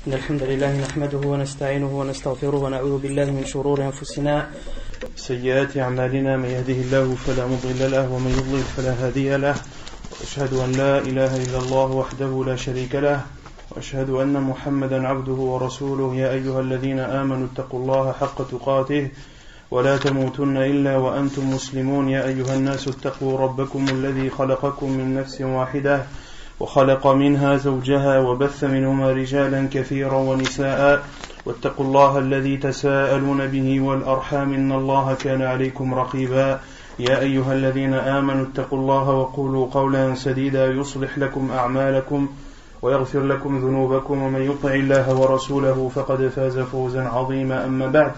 إن الحمد لله نحمده ونستعينه ونستغفره ونعوذ بالله من شرور أنفسنا سيئات أعمالنا من يهده الله فلا مضل له ومن يضلل فلا هادي له وأشهد أن لا إله إلا الله وحده لا شريك له وأشهد أن محمدا عبده ورسوله يا أيها الذين آمنوا اتقوا الله حق تقاته ولا تموتن إلا وأنتم مسلمون يا أيها الناس اتقوا ربكم الذي خلقكم من نفس واحدة وخلق منها زوجها وبث منهما رجالا كثيرا ونساء واتقوا الله الذي تساءلون به والأرحام إن الله كان عليكم رقيبا يا أيها الذين آمنوا اتقوا الله وقولوا قولا سديدا يصلح لكم أعمالكم ويغفر لكم ذنوبكم ومن يطع الله ورسوله فقد فاز فوزا عظيما أما بعد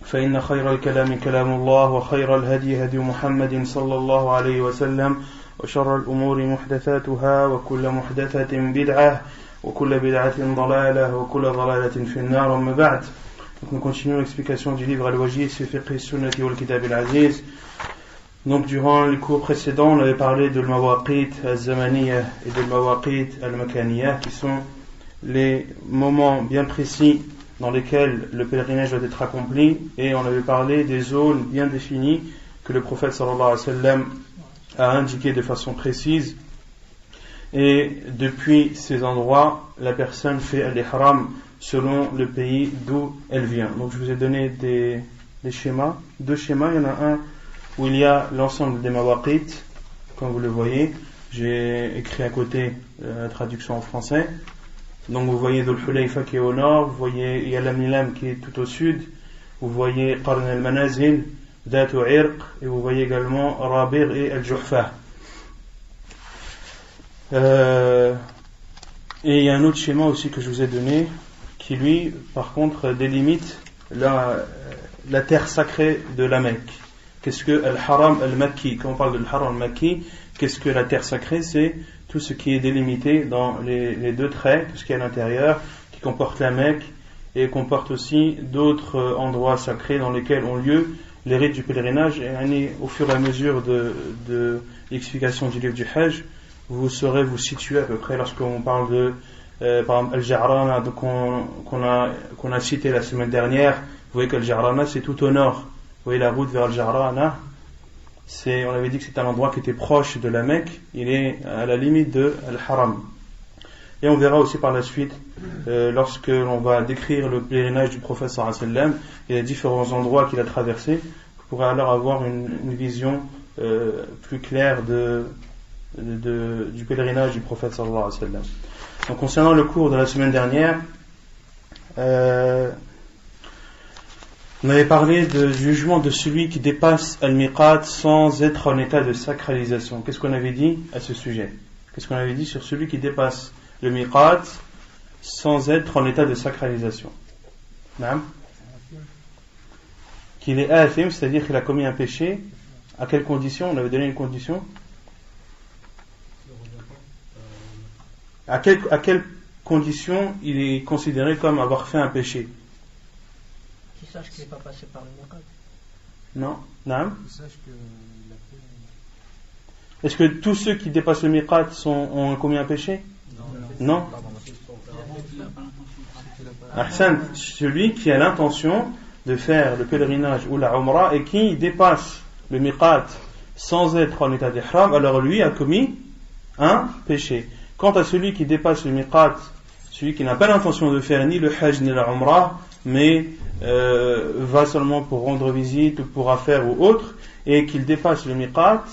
فإن خير الكلام كلام الله وخير الهدي هدي محمد صلى الله عليه وسلم وشر الأمور محدثاتها وكل محدثة بدعة وكل بدعة ضلالة وكل ضلالة في النار أما بعد. Donc nous continuons l'explication du livre Al-Wajiz fi fiqh sunnati wal kitab al-aziz. Donc durant les cours précédents on avait parlé de al-mawaqit al-zamaniyah et de al-mawaqit al-makaniyah qui sont les moments bien précis dans lesquels le pèlerinage doit être accompli, et on avait parlé des zones bien définies que le prophète sallallahu alayhi wa sallam a indiqué de façon précise, et depuis ces endroits la personne fait al-ihram selon le pays d'où elle vient. Donc je vous ai donné des schémas, deux schémas. Il y en a un où il y a l'ensemble des mawaqit, comme vous le voyez, j'ai écrit à côté la traduction en français. Donc vous voyez Dhul Hulayfa qui est au nord, vous voyez Yal Milam qui est tout au sud, vous voyez Qarn al-Manazil, Dhatu Irq, et vous voyez également Rabir et Al-Juhfa. Et il y a un autre schéma aussi que je vous ai donné, qui lui, par contre, délimite la terre sacrée de la Mecque. Qu'est-ce que Al-Haram al-Makki? Quand on parle de Al-Haram al-Makki, qu'est-ce que la terre sacrée? C'est tout ce qui est délimité dans les deux traits, tout ce qui est à l'intérieur, qui comporte la Mecque et comporte aussi d'autres endroits sacrés dans lesquels ont lieu les rites du pèlerinage. Et au fur et à mesure de l'explication du livre du Hajj, vous saurez vous situer à peu près lorsqu'on parle de par exemple Al-Ja'rana qu'on a cité la semaine dernière. Vous voyez qu'Al-Ja'rana c'est tout au nord. Vous voyez la route vers Al-Ja'rana, on avait dit que c'est un endroit qui était proche de la Mecque, il est à la limite de Al-Haram. Et on verra aussi par la suite, lorsque l'on va décrire le pèlerinage du prophète sallallahu alayhi wa sallam et les différents endroits qu'il a traversés, vous pourrez alors avoir une vision plus claire du pèlerinage du prophète sallallahu alayhi wa sallam. Donc concernant le cours de la semaine dernière, on avait parlé du jugement de celui qui dépasse al-miqat sans être en état de sacralisation. Qu'est-ce qu'on avait dit à ce sujet? Qu'est-ce qu'on avait dit sur celui qui dépasse le miqat sans être en état de sacralisation? Qu'il est athim, c'est-à-dire qu'il a commis un péché. À quelle condition? On avait donné une condition. À quelle condition il est considéré comme avoir fait un péché? Qu'il sache qu'il n'est pas passé par le miqat. Non. Non. Qu'il sache qu'il a fait... Est-ce que tous ceux qui dépassent le miqat ont commis un péché? Non. Ahsan, celui qui a l'intention de faire le pèlerinage ou la umrah et qui dépasse le miqat sans être en état d'ihram, alors lui a commis un péché. Quant à celui qui dépasse le miqat, celui qui n'a pas l'intention de faire ni le hajj ni la umrah, mais va seulement pour rendre visite ou pour affaires ou autre, et qu'il dépasse le miqat,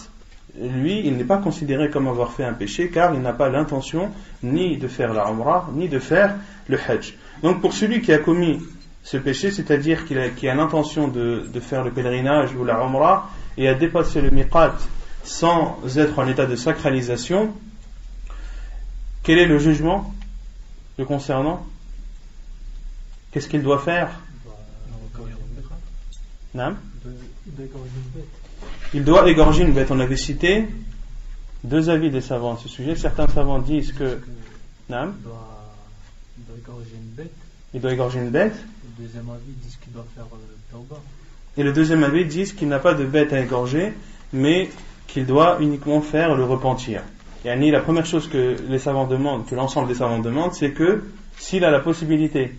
lui, il n'est pas considéré comme avoir fait un péché, car il n'a pas l'intention ni de faire la umrah, ni de faire le hajj. Donc pour celui qui a commis ce péché, c'est-à-dire qui a l'intention de faire le pèlerinage ou la umrah, et a dépassé le miqat sans être en état de sacralisation, quel est le jugement le concernant? Qu'est-ce qu'il doit faire? Il doit égorger une bête. On avait cité deux avis des savants à ce sujet. Certains savants disent que il doit égorger une bête. Il doit égorger une bête. Le deuxième avis dit qu'il doit faire tawba. Et le deuxième avis dit qu'il n'a pas de bête à égorger, mais qu'il doit uniquement faire le repentir. La première chose que les savants demandent, que l'ensemble des savants demandent, c'est que s'il a la possibilité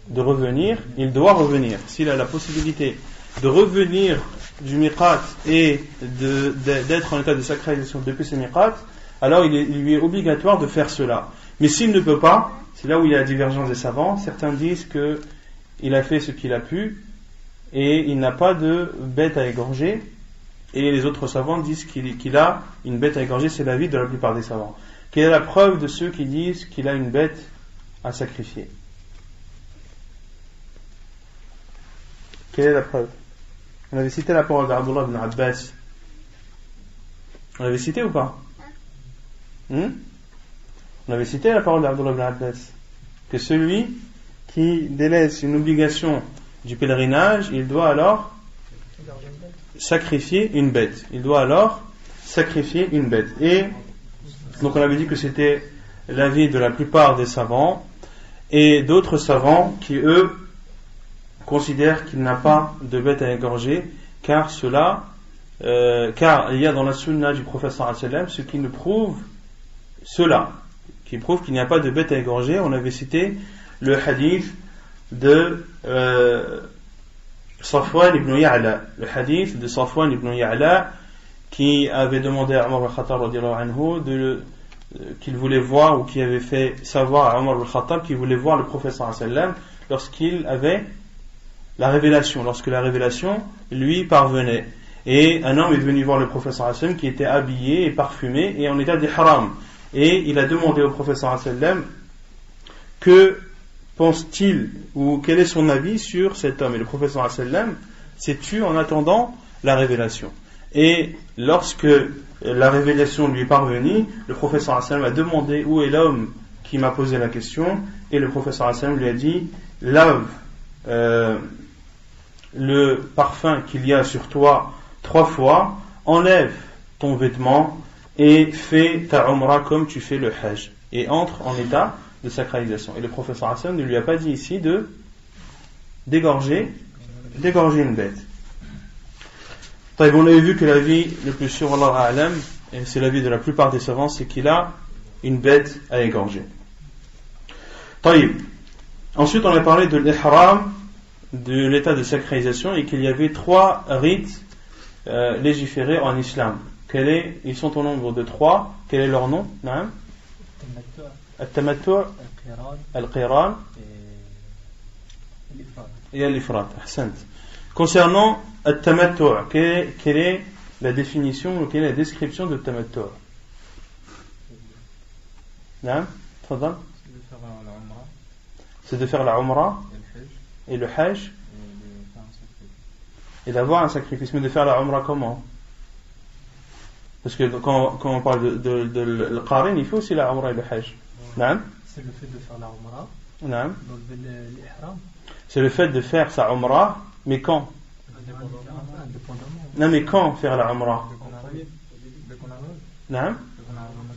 de revenir, il doit revenir. S'il a la possibilité de revenir du miqat et d'être en état de sacralisation depuis ce miqat, alors il lui est obligatoire de faire cela. Mais s'il ne peut pas, c'est là où il y a la divergence des savants. Certains disent qu'il a fait ce qu'il a pu et il n'a pas de bête à égorger, et les autres savants disent qu'il a une bête à égorger. C'est l'avis de la plupart des savants. Quelle est la preuve de ceux qui disent qu'il a une bête à sacrifier? Quelle est la preuve? On avait cité la parole d'Abdullah ibn Abbas. On l'avait cité ou pas? On avait cité la parole d'Abdullah ibn Abbas, que celui qui délaisse une obligation du pèlerinage, il doit alors sacrifier une bête. Il doit alors sacrifier une bête. Et donc on avait dit que c'était l'avis de la plupart des savants, et d'autres savants qui eux considèrent qu'il n'a pas de bête à égorger, car il y a dans la sunna du prophète sallallahu alayhi wa sallam ce qui nous prouve cela, qui prouve qu'il n'y a pas de bête à égorger. On avait cité le hadith de Safwan ibn Ya'la, qui avait demandé à Omar al-Khattab radiyallahu anhu qu'il voulait voir, ou qui avait fait savoir à Omar al-Khattab qu'il voulait voir le prophète sallallahu alayhi wa sallam lorsqu'il avait la révélation, lorsque la révélation lui parvenait. Et un homme est venu voir le prophète sallallahu alayhi wa sallam qui était habillé et parfumé et en état d'ihram. Et il a demandé au prophète sallallahu alayhi wa sallam que pense-t-il, ou quel est son avis sur cet homme. Et le prophète sallallahu alayhi wa sallam s'est tu en attendant la révélation. Et lorsque la révélation lui est parvenue, le prophète sallallahu alayhi wa sallam a demandé où est l'homme qui m'a posé la question, et le prophète sallallahu alayhi wa sallam lui a dit lave le parfum qu'il y a sur toi 3 fois, enlève ton vêtement et fais ta umrah comme tu fais le hajj, et entre en état de sacralisation. Et le prophète sallallahu alayhi wa sallam ne lui a pas dit ici d'égorger une bête. On avait vu que l'avis le plus sûr, Wallahu a'lam, et c'est l'avis de la plupart des savants, c'est qu'il a une bête à égorger. Ensuite on a parlé de l'ihram, de l'état de sacralisation, et qu'il y avait 3 rites légiférés en islam. Ils sont au nombre de 3. Quel est leur nom? Al-tamattu', al-qiran et al-ifrat. Ahsant. Concernant al-tamattu', quelle est la définition, ou quelle est la description de tamattu'? C'est de faire la umrah et le hajj et d'avoir un sacrifice. Mais de faire la umrah comment? Parce que quand on parle de l'qarin, il faut aussi la umrah et le hajj. C'est le fait de faire la umrah. L'ihram. C'est le fait de faire sa umrah, mais quand? Non, mais quand faire la umrah?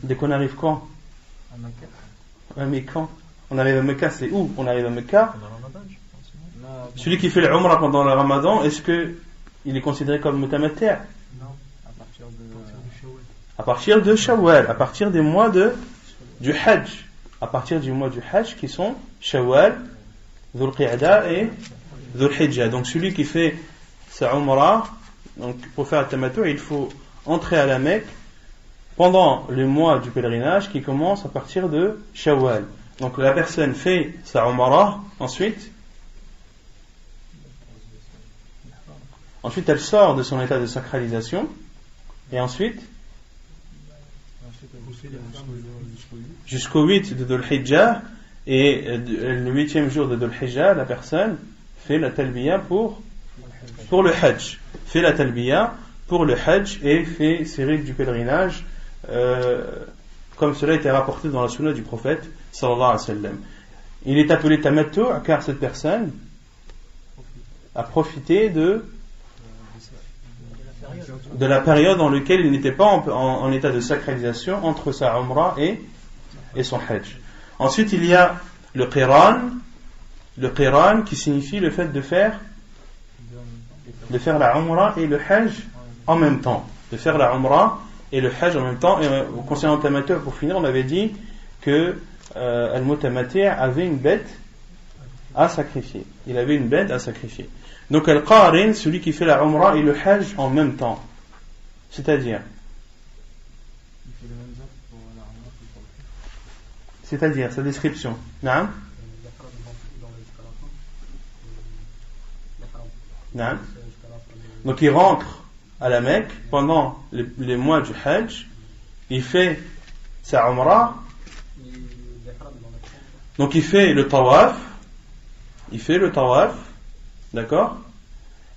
Dès qu'on arrive quand? Mais quand? On arrive à Mecca, c'est où? On arrive à Mecca. Celui qui fait l'umrah pendant le Ramadan, est-ce qu'il est considéré comme mutamatti'? Non, à partir de Shawwal, à partir des mois du Hajj, à partir du mois du Hajj qui sont Shawwal, Dhul Qa'da et Dhul Hijjah. Donc celui qui fait sa umrah, donc pour faire le tamattu', il faut entrer à la Mecque pendant le mois du pèlerinage qui commence à partir de Shawwal. Donc la personne fait sa umrah, ensuite elle sort de son état de sacralisation, et ensuite jusqu'au 8 de Dhul Hijjah, et le 8e jour de Dhul Hijjah, la personne fait la talbiya pour le hajj, fait la talbiya pour le hajj et fait ses rites du pèlerinage, comme cela a été rapporté dans la sunna du prophète sallallahu alayhi wa sallam. Il est appelé tamattu' car cette personne a profité de la période dans laquelle il n'était pas en état de sacralisation entre sa umrah et son hajj. Ensuite il y a le qiran qui signifie le fait de faire la umrah et le hajj en même temps, de faire la umrah et le hajj en même temps. Et concernant le tamattu', pour finir, on avait dit que al-mutamati' avait une bête à sacrifier. Il avait une bête à sacrifier. Donc al-qarin, celui qui fait la umrah et le hajj en même temps. C'est-à-dire sa description. Naam. Naam. Donc il rentre à la Mecque pendant les mois du hajj, il fait sa umrah, donc il fait le tawaf, d'accord,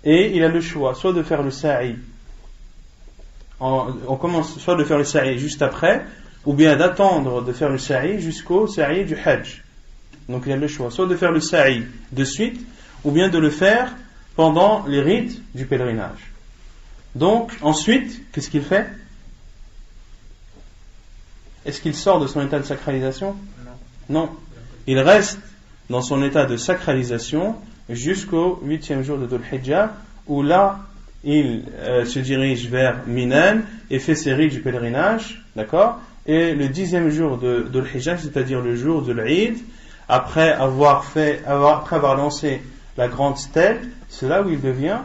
et il a le choix soit de faire le sa'i, on commence soit de faire le sa'i juste après, ou bien d'attendre de faire le sa'i jusqu'au sa'i du hajj. Donc il a le choix soit de faire le sa'i de suite, ou bien de le faire pendant les rites du pèlerinage. Donc ensuite, qu'est-ce qu'il fait? Est-ce qu'il sort de son état de sacralisation? Non. Il reste dans son état de sacralisation jusqu'au 8e jour de Dhul Hijjah, où là il se dirige vers Minan et fait ses rites du pèlerinage, d'accord? Et le 10e jour de Dhul Hijjah, c'est-à-dire le jour de l'Eid, après avoir lancé la grande stèle, c'est là où il devient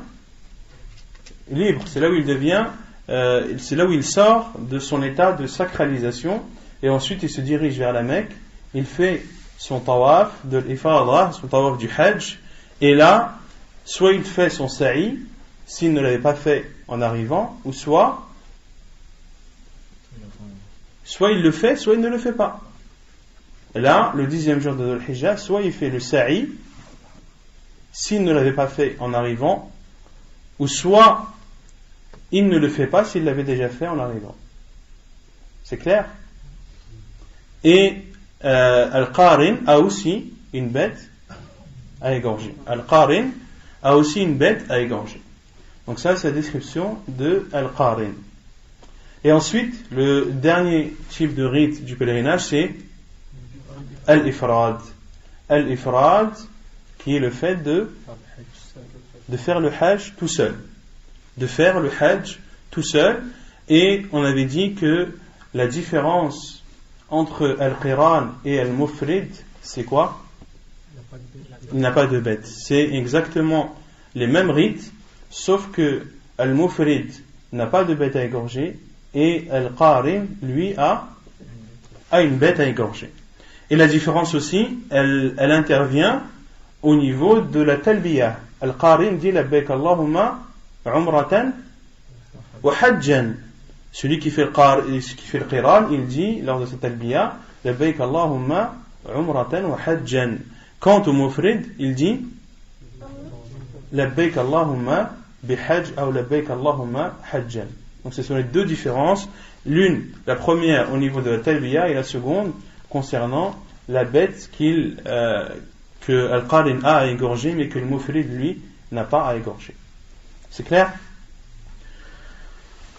libre, c'est là où il sort de son état de sacralisation, et ensuite il se dirige vers la Mecque, il fait son tawaf de l'ifada, son tawaf du hajj, et là, soit il fait son sa'i, s'il ne l'avait pas fait en arrivant, ou soit il le fait, soit il ne le fait pas. Et là, le 10e jour de Dhul Hijjah, soit il fait le sa'i, s'il ne l'avait pas fait en arrivant, ou soit il ne le fait pas s'il l'avait déjà fait en arrivant. C'est clair? Et Al-Qarin a aussi une bête à égorger. Al-Qarin a aussi une bête à égorger. Donc ça, c'est la description de Al-Qarin. Et ensuite, le dernier type de rite du pèlerinage, c'est Al-Ifrad. Al-Ifrad, qui est le fait de faire le hajj tout seul. De faire le hajj tout seul. Et on avait dit que la différence entre Al-Qiran et Al-Mufrid, c'est quoi? Il n'a pas de bête. C'est exactement les mêmes rites, sauf que Al-Mufrid n'a pas de bête à égorger et Al-Qarin, lui, a une bête à égorger. Et la différence aussi, elle intervient au niveau de la talbiya. Al-Qarin dit labbaik Allahumma umratan wa hajjan. Celui qui fait le qiran, il dit lors de cette talbiya labbaik Allahumma umratan wa hajjan. Quant au mufrid, il dit labbaik Allahumma bihajj ou labbaik Allahumma hajjan. Donc ce sont les deux différences, la première au niveau de la talbiya et la seconde concernant la bête que Al-Qarin a à égorger mais que le Mufrid lui n'a pas à égorger. C'est clair?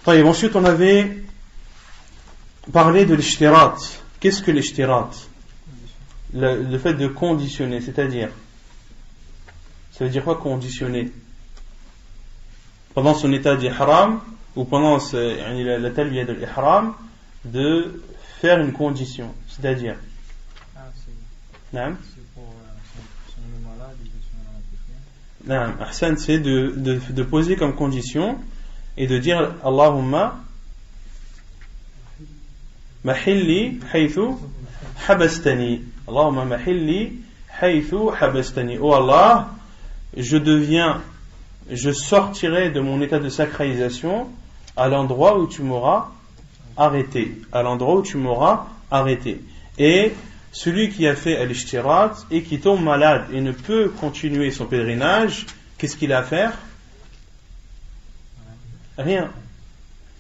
Ensuite on avait parlé de l'ishtirat. Qu'est-ce que l'ishtirat? Le fait de conditionner, c'est-à-dire, ça veut dire quoi conditionner? Pendant son état d'ihram ou pendant la talbiya de l'ihram, de faire une condition, c'est-à-dire c'est de poser comme condition et de dire Allahumma mahilli haythu habastani. Allahumma mahilli haythu habastani. Oh Allah, je sortirai de mon état de sacralisation à l'endroit où tu m'auras arrêté. Et celui qui a fait al-ishtirat et qui tombe malade et ne peut continuer son pèlerinage, qu'est-ce qu'il a à faire? Rien.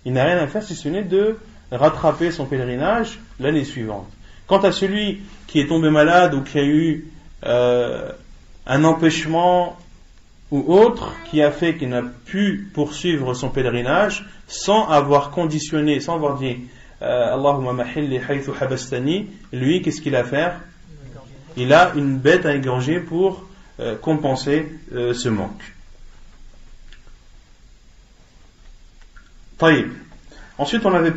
Il n'a rien à faire si ce n'est de rattraper son pèlerinage l'année suivante. Quant à celui qui est tombé malade ou qui a eu un empêchement ou autre qui a fait qu'il n'a pu poursuivre son pèlerinage sans avoir conditionné, sans avoir dit Allahumma mahilli haythu habastani, lui, qu'est-ce qu'il a à faire? Il a une bête à égorger pour compenser ce manque. Ensuite, on avait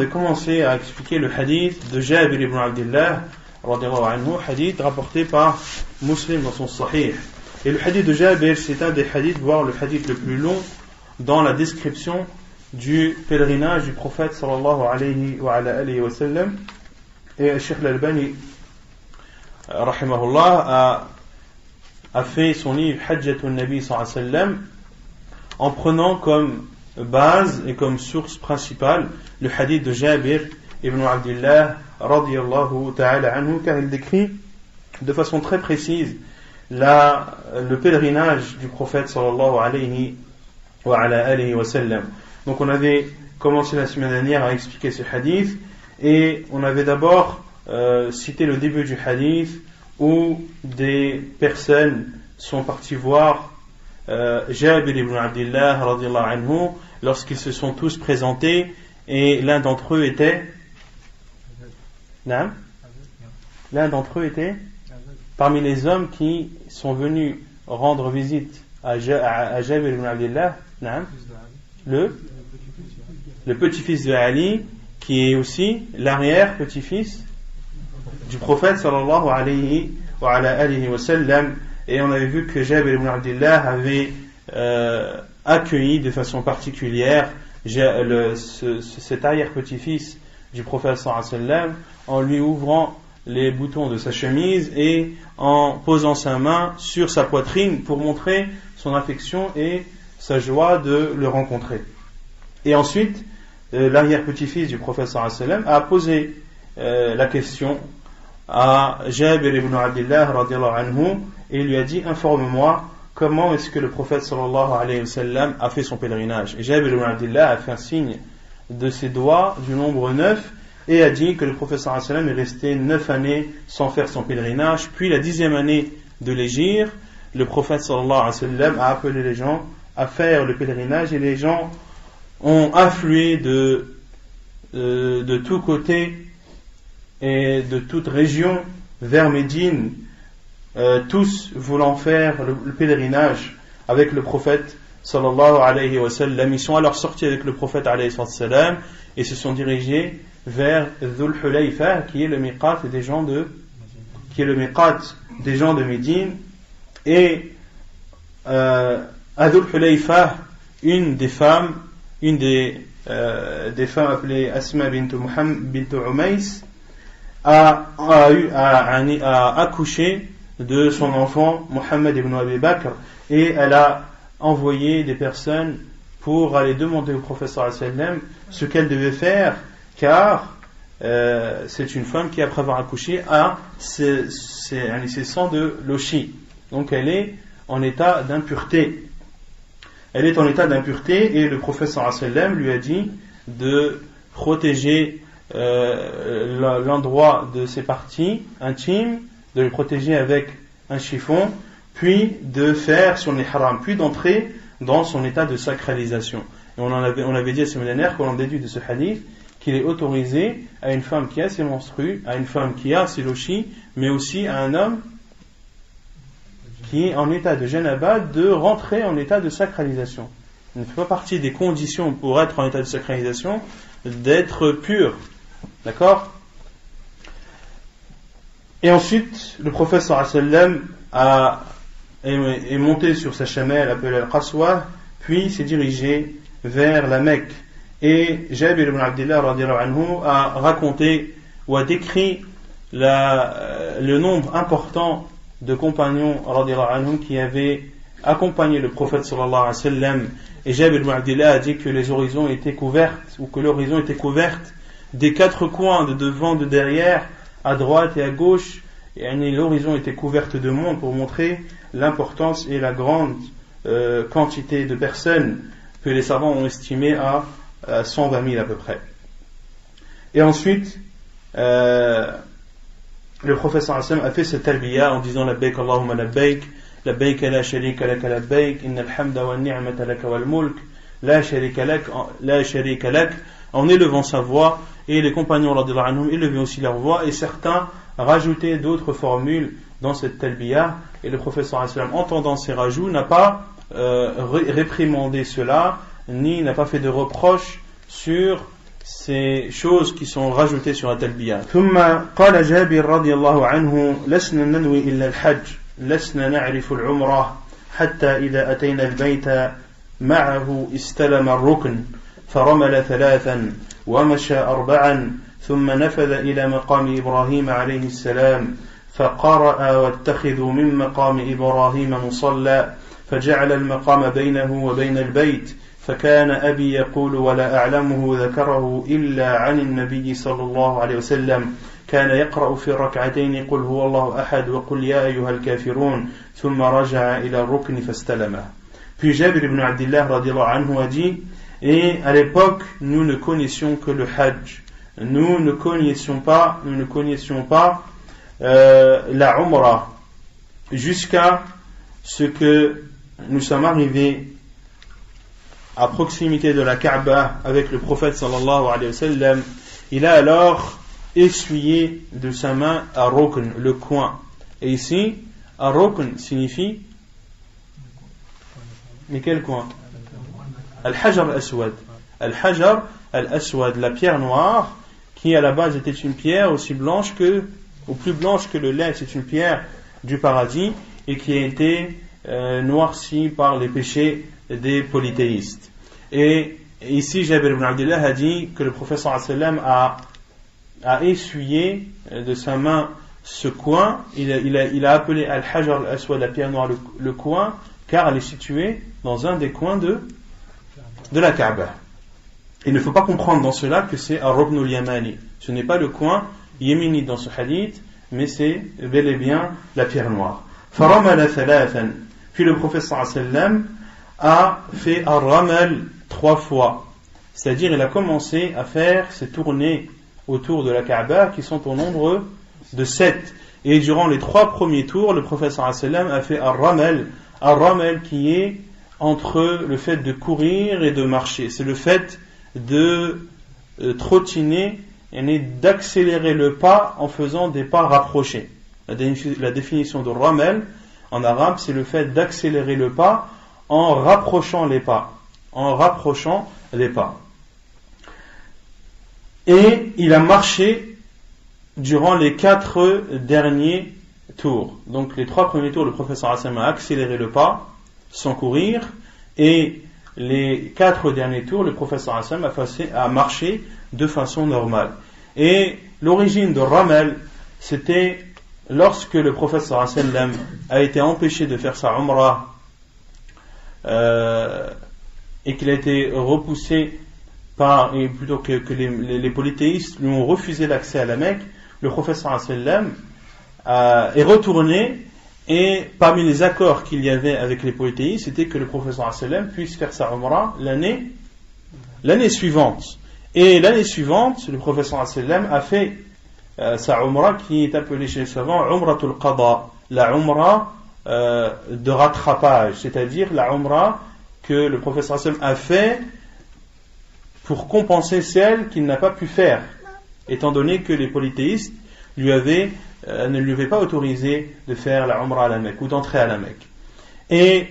commencé à expliquer le hadith de Jabir ibn Abdullah radiallahu anhu, hadith rapporté par Muslim dans son Sahih. Et le hadith de Jabir, c'est un des hadiths, voire le hadith le plus long dans la description du pèlerinage du prophète sallallahu alayhi wa sallam. Et Cheikh Al-Albani rahimahullah a fait son livre Hajjatun Nabi sallallahu alayhi wa sallam en prenant comme base et comme source principale le hadith de Jabir ibn Abdullah radiyallahu ta'ala anhu, car il décrit de façon très précise le pèlerinage du prophète sallallahu alayhi wa sallam. Donc on avait commencé la semaine dernière à expliquer ce hadith, et on avait d'abord cité le début du hadith où des personnes sont parties voir Jabir ibn Abdullah radiyallahu anhu lorsqu'ils se sont tous présentés, et l'un d'entre eux était parmi les hommes qui sont venus rendre visite à Jabir ibn Abdullah, le petit-fils de Ali, qui est aussi l'arrière-petit-fils du prophète sallallahu alayhi wa sallam. Et on avait vu que Jabir ibn Abdullah avait accueilli de façon particulière cet arrière-petit-fils du prophète sallallahu alayhi wa sallam en lui ouvrant les boutons de sa chemise et en posant sa main sur sa poitrine pour montrer son affection et sa joie de le rencontrer. Et ensuite, l'arrière-petit-fils du prophète sallallahu alayhi wa sallam a posé la question à Jabir ibn Abdullah radiyallahu anhu, et il lui a dit: informe-moi, comment est-ce que le prophète sallallahu alayhi wa sallam a fait son pèlerinage? Et Jabir ibn Abdullah a fait un signe de ses doigts du nombre 9 et a dit que le prophète sallallahu alayhi wa sallam est resté 9 années sans faire son pèlerinage. Puis la 10e année de l'hégire, le prophète sallallahu alayhi wa sallam a appelé les gens à faire le pèlerinage, et les gens ont afflué de tous côtés et de toute région vers Médine, tous voulant faire le pèlerinage avec le prophète sallallahu alayhi wa sallam. Ils sont alors sortis avec le prophète alayhi wa sallam et se sont dirigés vers Dhul Hulayfa, qui est le miqat des gens de Médine. Et à Dhul Hulayfa, une des femmes appelée Asma bint Umays a accouché de son enfant Muhammad ibn Abi Bakr, et elle a envoyé des personnes pour aller demander au prophète sallallahu alayhi wa sallam ce qu'elle devait faire, car c'est une femme qui, après avoir accouché, a ses sangs de lochi, donc elle est en état d'impureté. Et le prophète sallallahu alayhi wa sallam lui a dit de protéger l'endroit de ses parties intimes, de le protéger avec un chiffon, puis de faire son ihram, puis d'entrer dans son état de sacralisation. Et on avait dit à ce millénaire qu'on en déduit de ce hadith qu'il est autorisé à une femme qui a ses menstrues, à une femme qui a ses lochis, mais aussi à un homme qui est en état de janaba de rentrer en état de sacralisation. Il ne fait pas partie des conditions pour être en état de sacralisation d'être pur. D'accord? Et ensuite, le prophète sallallahu alayhi wa sallam est monté sur sa chamelle appelée Al-Qaswa, puis s'est dirigé vers la Mecque. Et Jabir ibn Abdullah radiyallahu anhu a raconté ou a décrit le nombre important de compagnons radiyallahu anhu qui avaient accompagné le prophète sallallahu alayhi wa sallam. Et Jabir ibn Abdullah a dit que les horizons étaient couvertes, ou que l'horizon était couverte des quatre coins, de devant, de derrière, à droite et à gauche. Et l'horizon était couverte de monde, pour montrer l'importance et la grande quantité de personnes que les savants ont estimé à 120 000 à peu près. Et ensuite, le prophète sallallahu alayhi wa sallam a fait cette talbiya en disant labbaik Allahumma labbaik, labbaik la sharika lak labbaik, innal hamda wa ni'mata lak wal mulk, la sharika lak, en élevant sa voix. Et les compagnons radhiyallahu anhum élevaient aussi leur voix, et certains rajoutaient d'autres formules dans cette talbiya. Et le prophète sallallahu alayhi wa sallam, entendant ces rajouts, n'a pas réprimandé cela, ni n'a pas fait de reproche sur ces choses qui sont rajoutées sur la talbiya. ثم قال جابر رضي الله عنه لسنا ننوي إلا الحج لسنا نعرف العمرة حتى إذا أتينا البيت معه استلم الركن فرمل 3 ومشى 4 ثم نفذ إلى مقام إبراهيم عليه السلام فقرأ واتخذوا من مقام إبراهيم مصلى فجعل المقام بينه وبين البيت فكان أبي يقول ولا أعلمه ذكره إلا عن النبي صلى الله عليه وسلم كان يقرأ في الركعتين قل هو الله أحد وقل يا أيها الكافرون ثم رجع إلى الركن فاستلمه. Puis Jabir ibn Abdillah radiallahu anhu a dit, et à l'époque nous ne connaissions que le Hajj, nous ne connaissions pas la Umrah jusqu'à ce que nous sommes arrivés à proximité de la Kaaba avec le prophète sallallahu alayhi wa sallam. Il a alors essuyé de sa main ar-rukn, le coin. Et ici, ar-rukn signifie, mais quel coin? Al-Hajar al-Aswad. Al-Hajar al-Aswad, la pierre noire, qui à la base était une pierre aussi blanche que, ou plus blanche que le lait, c'est une pierre du paradis, et qui a été noircie par les péchés des polythéistes. Et ici, Jabir ibn Abdillah a dit que le prophète sallallahu alayhi wa sallam a essuyé de sa main ce coin. Il a appelé Al-Hajar al-Aswad, la pierre noire, le coin, car elle est située dans un des coins de la Kaaba. Il ne faut pas comprendre dans cela que c'est Ar-Rukn al-Yamani. Ce n'est pas le coin yéménite dans ce hadith, mais c'est bel et bien la pierre noire. Faramala 3. Puis le prophète sallallahu alayhi wa sallam a fait Ar-Ramal 3 fois. C'est-à-dire, il a commencé à faire ces tournées autour de la Kaaba qui sont au nombre de 7. Et durant les 3 premiers tours, le prophète sallallahu alayhi wa sallam a fait Ar-Ramal. Ar-Ramal qui est entre le fait de courir et de marcher. C'est le fait de trottiner et d'accélérer le pas en faisant des pas rapprochés. La définition de Ramal en arabe, c'est le fait d'accélérer le pas en rapprochant les pas. Et il a marché durant les 4 derniers tours. Donc les 3 premiers tours, le prophète sallallahu alayhi wa sallam a accéléré le pas sans courir, et les 4 derniers tours, le prophète sallallahu alayhi wa sallam a marché de façon normale. Et l'origine de Ramal, c'était lorsque le prophète sallallahu alayhi wa sallam a été empêché de faire sa Umrah et qu'il a été repoussé et plutôt que les polythéistes lui ont refusé l'accès à la Mecque, le prophète sallallahu alayhi wa sallam est retourné, et parmi les accords qu'il y avait avec les polythéistes, c'était que le prophète sallallahu alayhi wa sallam puisse faire sa Umrah l'année suivante. Et l'année suivante, le prophète sallallahu alayhi wa sallam a fait sa Umrah qui est appelée chez les savants Umratul Qada, la Umrah de rattrapage, c'est-à-dire la Umrah que le prophète sallallahu alayhi wa sallam a fait pour compenser celle qu'il n'a pas pu faire, étant donné que les polythéistes ne lui avaient pas autorisé de faire la Umrah à la Mecque ou d'entrer à la Mecque. Et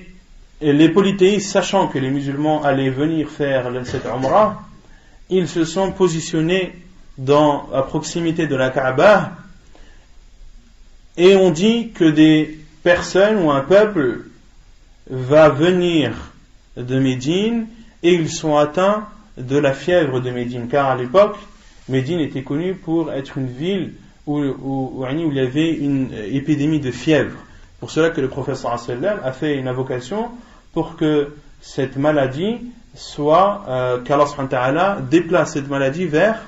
les polythéistes, sachant que les musulmans allaient venir faire cette Umrah, ils se sont positionnés à proximité de la Kaaba et ont dit que des personnes ou un peuple va venir de Médine et ils sont atteints de la fièvre de Médine, car à l'époque Médine était connue pour être une ville où il y avait une épidémie de fièvre. Pour cela que le prophète sallallahu alayhi wa sallam a fait une invocation pour que cette maladie soit qu'Allah subhanahu wa ta'ala déplace cette maladie vers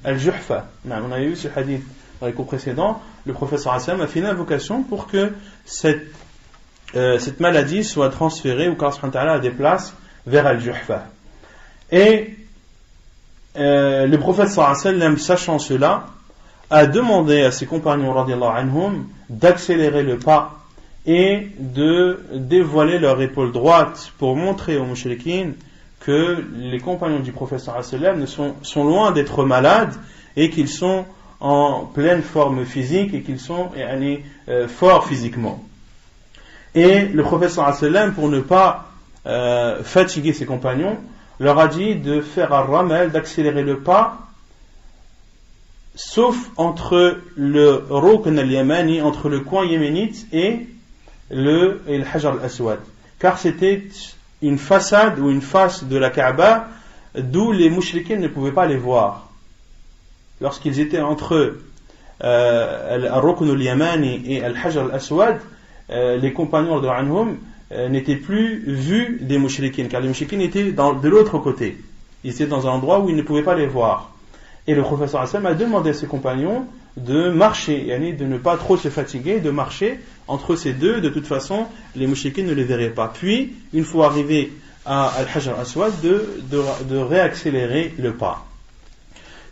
Al-Juhfa. On a eu ce hadith dans les cours précédents. Le prophète sallallahu alayhi wa sallam a fait une invocation pour que cette maladie soit transférée, ou qu'Allah subhanahu wa ta'ala la déplace vers Al-Juhfa. Et le prophète sallallahu alayhi wa sallam, sachant cela, a demandé à ses compagnons radiyallahu anhum d'accélérer le pas et de dévoiler leur épaule droite pour montrer aux mushrikines que les compagnons du prophète sallallahu alayhi wa sallam sont loin d'être malades et qu'ils sont en pleine forme physique et qu'ils sont forts physiquement. Et le prophète sallallahu alayhi wa sallam, pour ne pas fatiguer ses compagnons, leur a dit de faire un ramal, d'accélérer le pas, sauf entre le Rukn al-Yamani, entre le coin yéménite et le Hajar al-Aswad. Car c'était une façade ou une face de la Kaaba d'où les mouchriquins ne pouvaient pas les voir. Lorsqu'ils étaient entre al-Rukn al-Yamani et al-Hajar al-Aswad, les compagnons de Anhum n'étaient plus vus des mouchriquins, car les mouchriquins étaient de l'autre côté. Ils étaient dans un endroit où ils ne pouvaient pas les voir. Et le professeur Hassan a demandé à ses compagnons de marcher, de ne pas trop se fatiguer, de marcher entre ces deux. De toute façon, les mouchriquins ne les verraient pas. Puis, une fois arrivés à Al-Hajar al-Aswad, de réaccélérer le pas.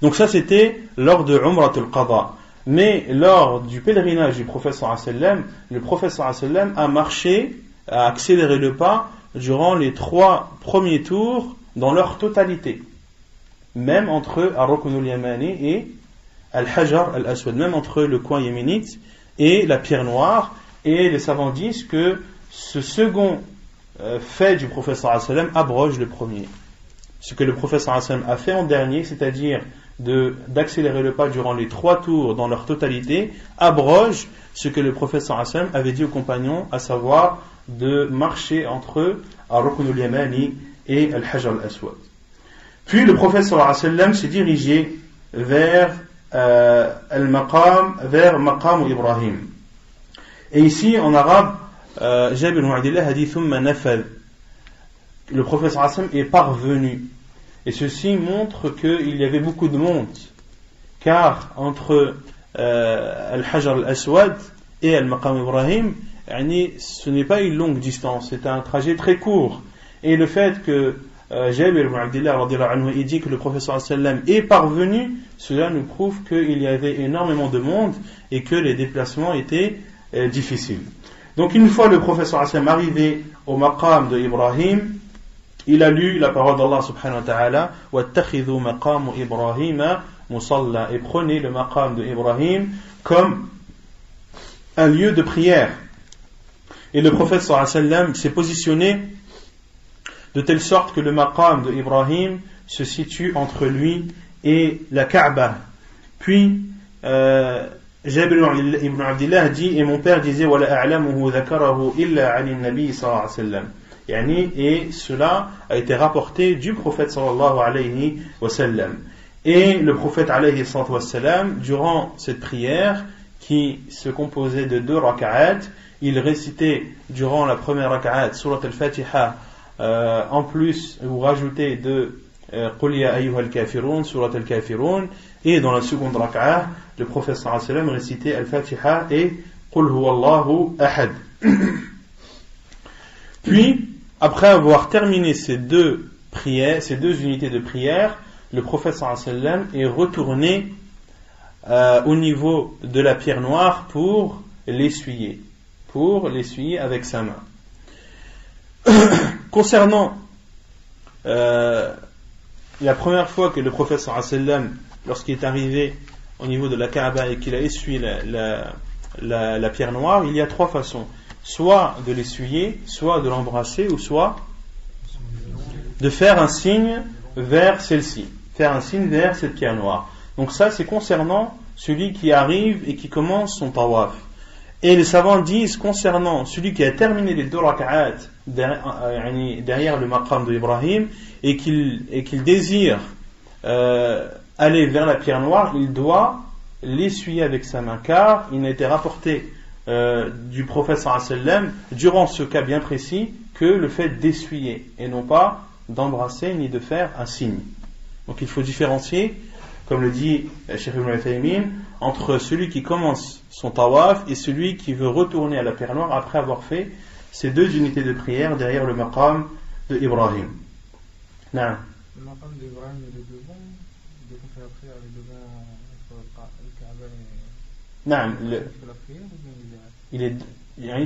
Donc ça, c'était lors de Umrat al-Qada. Mais lors du pèlerinage du professeur Hassan, le professeur Hassan a marché, a accéléré le pas durant les 3 premiers tours dans leur totalité. Même entre Ar-Rukn al-Yamani et Al-Hajar al-Aswad, même entre le coin yéménite et la pierre noire. Et les savants disent que ce second fait du professeur Hassan abroge le premier. Ce que le professeur Hassan a fait en dernier, c'est-à-dire d'accélérer le pas durant les 3 tours dans leur totalité, abroge ce que le professeur Hassan avait dit aux compagnons, à savoir de marcher entre Ar-Rukn al-Yamani et Al-Hajar al-Aswad. Puis le professeur Hassan s'est dirigé vers vers Maqam Ibrahim. Et ici en arabe, Jabir ibn Abdillah a dit Thumma nafad. Le professeur Hassan est parvenu. Et ceci montre qu'il y avait beaucoup de monde, car entre Al-Hajar al-Aswad et Al-Maqam Ibrahim, ce n'est pas une longue distance, c'est un trajet très court. Et le fait que Jabir ibn Abdillah ait dit que le professeur sallam est parvenu, cela nous prouve qu'il y avait énormément de monde et que les déplacements étaient difficiles. Donc une fois le professeur sallam arrivé au maqam de Ibrahim, il a lu la parole d'Allah subhanahu wa ta'ala وَاتَّخِذُوا مَقَامُ إِبْرَاهِيمَ مُصَلَّى, et prenez le maqam de Ibrahim comme un lieu de prière. Et le prophète sallallahu alayhi wa sallam s'est positionné de telle sorte que le maqam de Ibrahim se situe entre lui et la Kaaba. Puis Jabir ibn Abdillah dit, et mon père disait وَلَا أَعْلَمُهُ ذَكَرَهُ إِلَّا عَنِ النَّبِي صلى الله عليه وسلم. Et cela a été rapporté du prophète sallallahu alayhi wa sallam. Et le prophète alayhi wa sallam, durant cette prière qui se composait de 2 raka'at, il récitait durant la première raka'at surat al-Fatiha, en plus ou rajouté de Qul ya ayyuhal kafirun, surat al-Kafirun, et dans la seconde raka'at, le prophète sallallahu alayhi wa sallam récitait al-Fatiha et Qul huwallahu ahad. Puis, après avoir terminé ces 2 prières, ces 2 unités de prière, le prophète sallallahu alayhi wa sallam est retourné au niveau de la pierre noire pour l'essuyer avec sa main. Concernant la première fois que le prophète sallallahu alayhi wa sallam, lorsqu'il est arrivé au niveau de la Kaaba et qu'il a essuyé la pierre noire, il y a 3 façons. Soit de l'essuyer, soit de l'embrasser, ou soit de faire un signe vers celle-ci, faire un signe vers cette pierre noire. Donc ça, c'est concernant celui qui arrive et qui commence son tawaf. Et les savants disent concernant celui qui a terminé les 2 raka'at derrière le maqam de Ibrahim et qu'il désire aller vers la pierre noire, il doit l'essuyer avec sa main, car il n'a été rapporté du prophète sallallahu alayhi wa sallam durant ce cas bien précis que le fait d'essuyer et non pas d'embrasser ni de faire un signe. Donc il faut différencier, comme le dit Cheikh Ibn Uthaymin, entre celui qui commence son tawaf et celui qui veut retourner à la pierre noire après avoir fait ces 2 unités de prière derrière le maqam de Ibrahim. Non. Le maqam d'Ibrahim il est devant, dès qu'on fait la prière il est devant le Kaaba.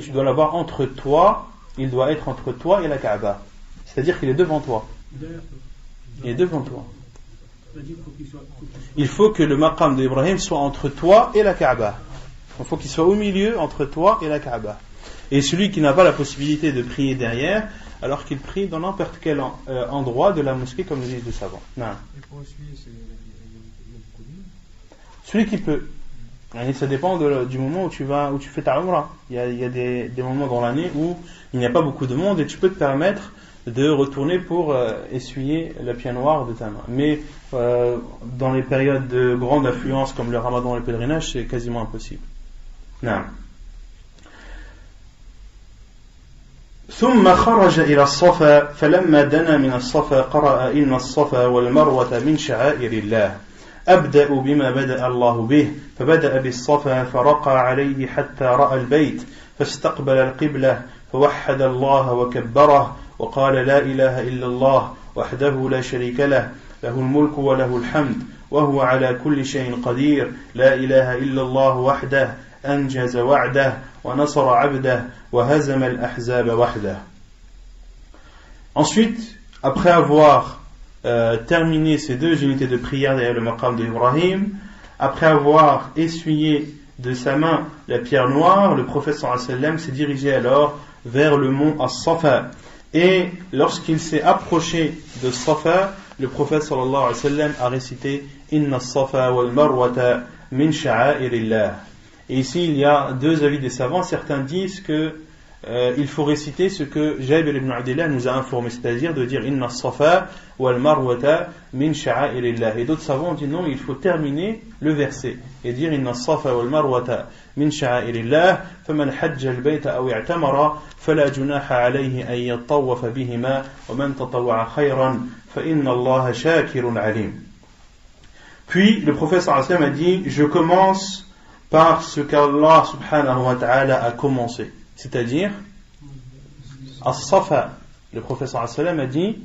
Tu dois l'avoir entre toi, il doit être entre toi et la Kaaba. C'est-à-dire qu'il est devant toi. Il est devant toi. Il faut que le maqam d'Ibrahim soit entre toi et la Kaaba. Il faut qu'il soit au milieu entre toi et la Kaaba. Et celui qui n'a pas la possibilité de prier derrière, alors qu'il prie dans n'importe quel endroit de la mosquée, comme le disent les savants. Non. Et pour essuyer, il y a beaucoup de monde. Celui qui peut. Et ça dépend du moment où tu fais ta umrah. Il y a des moments dans l'année où il n'y a pas beaucoup de monde et tu peux te permettre de retourner pour essuyer la pierre noire de ta main. Mais dans les périodes de grande affluence comme le ramadan et le pèlerinage, c'est quasiment impossible. Non. ثم خرج إلى الصفا فلما دنا من الصفا قرأ إن الصفا والمروة من شعائر الله أبدأ بما بدأ الله به فبدأ بالصفا فرقى عليه حتى رأى البيت فاستقبل القبلة فوحد الله وكبره وقال لا إله إلا الله وحده لا شريك له له الملك وله الحمد وهو على كل شيء قدير لا إله إلا الله وحده أنجز وعده ونصر عبده وهزم الأحزاب وحده. Ensuite, après avoir terminé ces 2 unités de prière derrière le maqam d'Ibrahim, après avoir essuyé de sa main la pierre noire, le prophète sallallahu alayhi wa sallam s'est dirigé alors vers le mont As-Safa. Et lorsqu'il s'est approché de Safa, le prophète sallallahu alayhi wa sallam a récité Inna as-Safa wal marwata min sha'airillah. Et ici il y a 2 avis des savants. Certains disent que il faut réciter ce que Jabir ibn Abdillah nous a informé, c'est-à-dire de dire Inna as-Safa wal marwata min sha'airillah. Et d'autres savants ont dit non, il faut terminer le verset et dire Inna as-Safa wal marwata min sha'airillah faman hajja al-bayta aw i'tamara fala junaha alayhi an yatawafa bihima wa man tatawwa'a khayran fa inna Allaha shakirun alim. Puis le prophète sallallahu alayhi wa sallam a dit je commence par ce qu'Allah subhanahu wa ta'ala a commencé, c'est-à-dire As-Safa. Le prophète sallallahu alayhi wa sallam a dit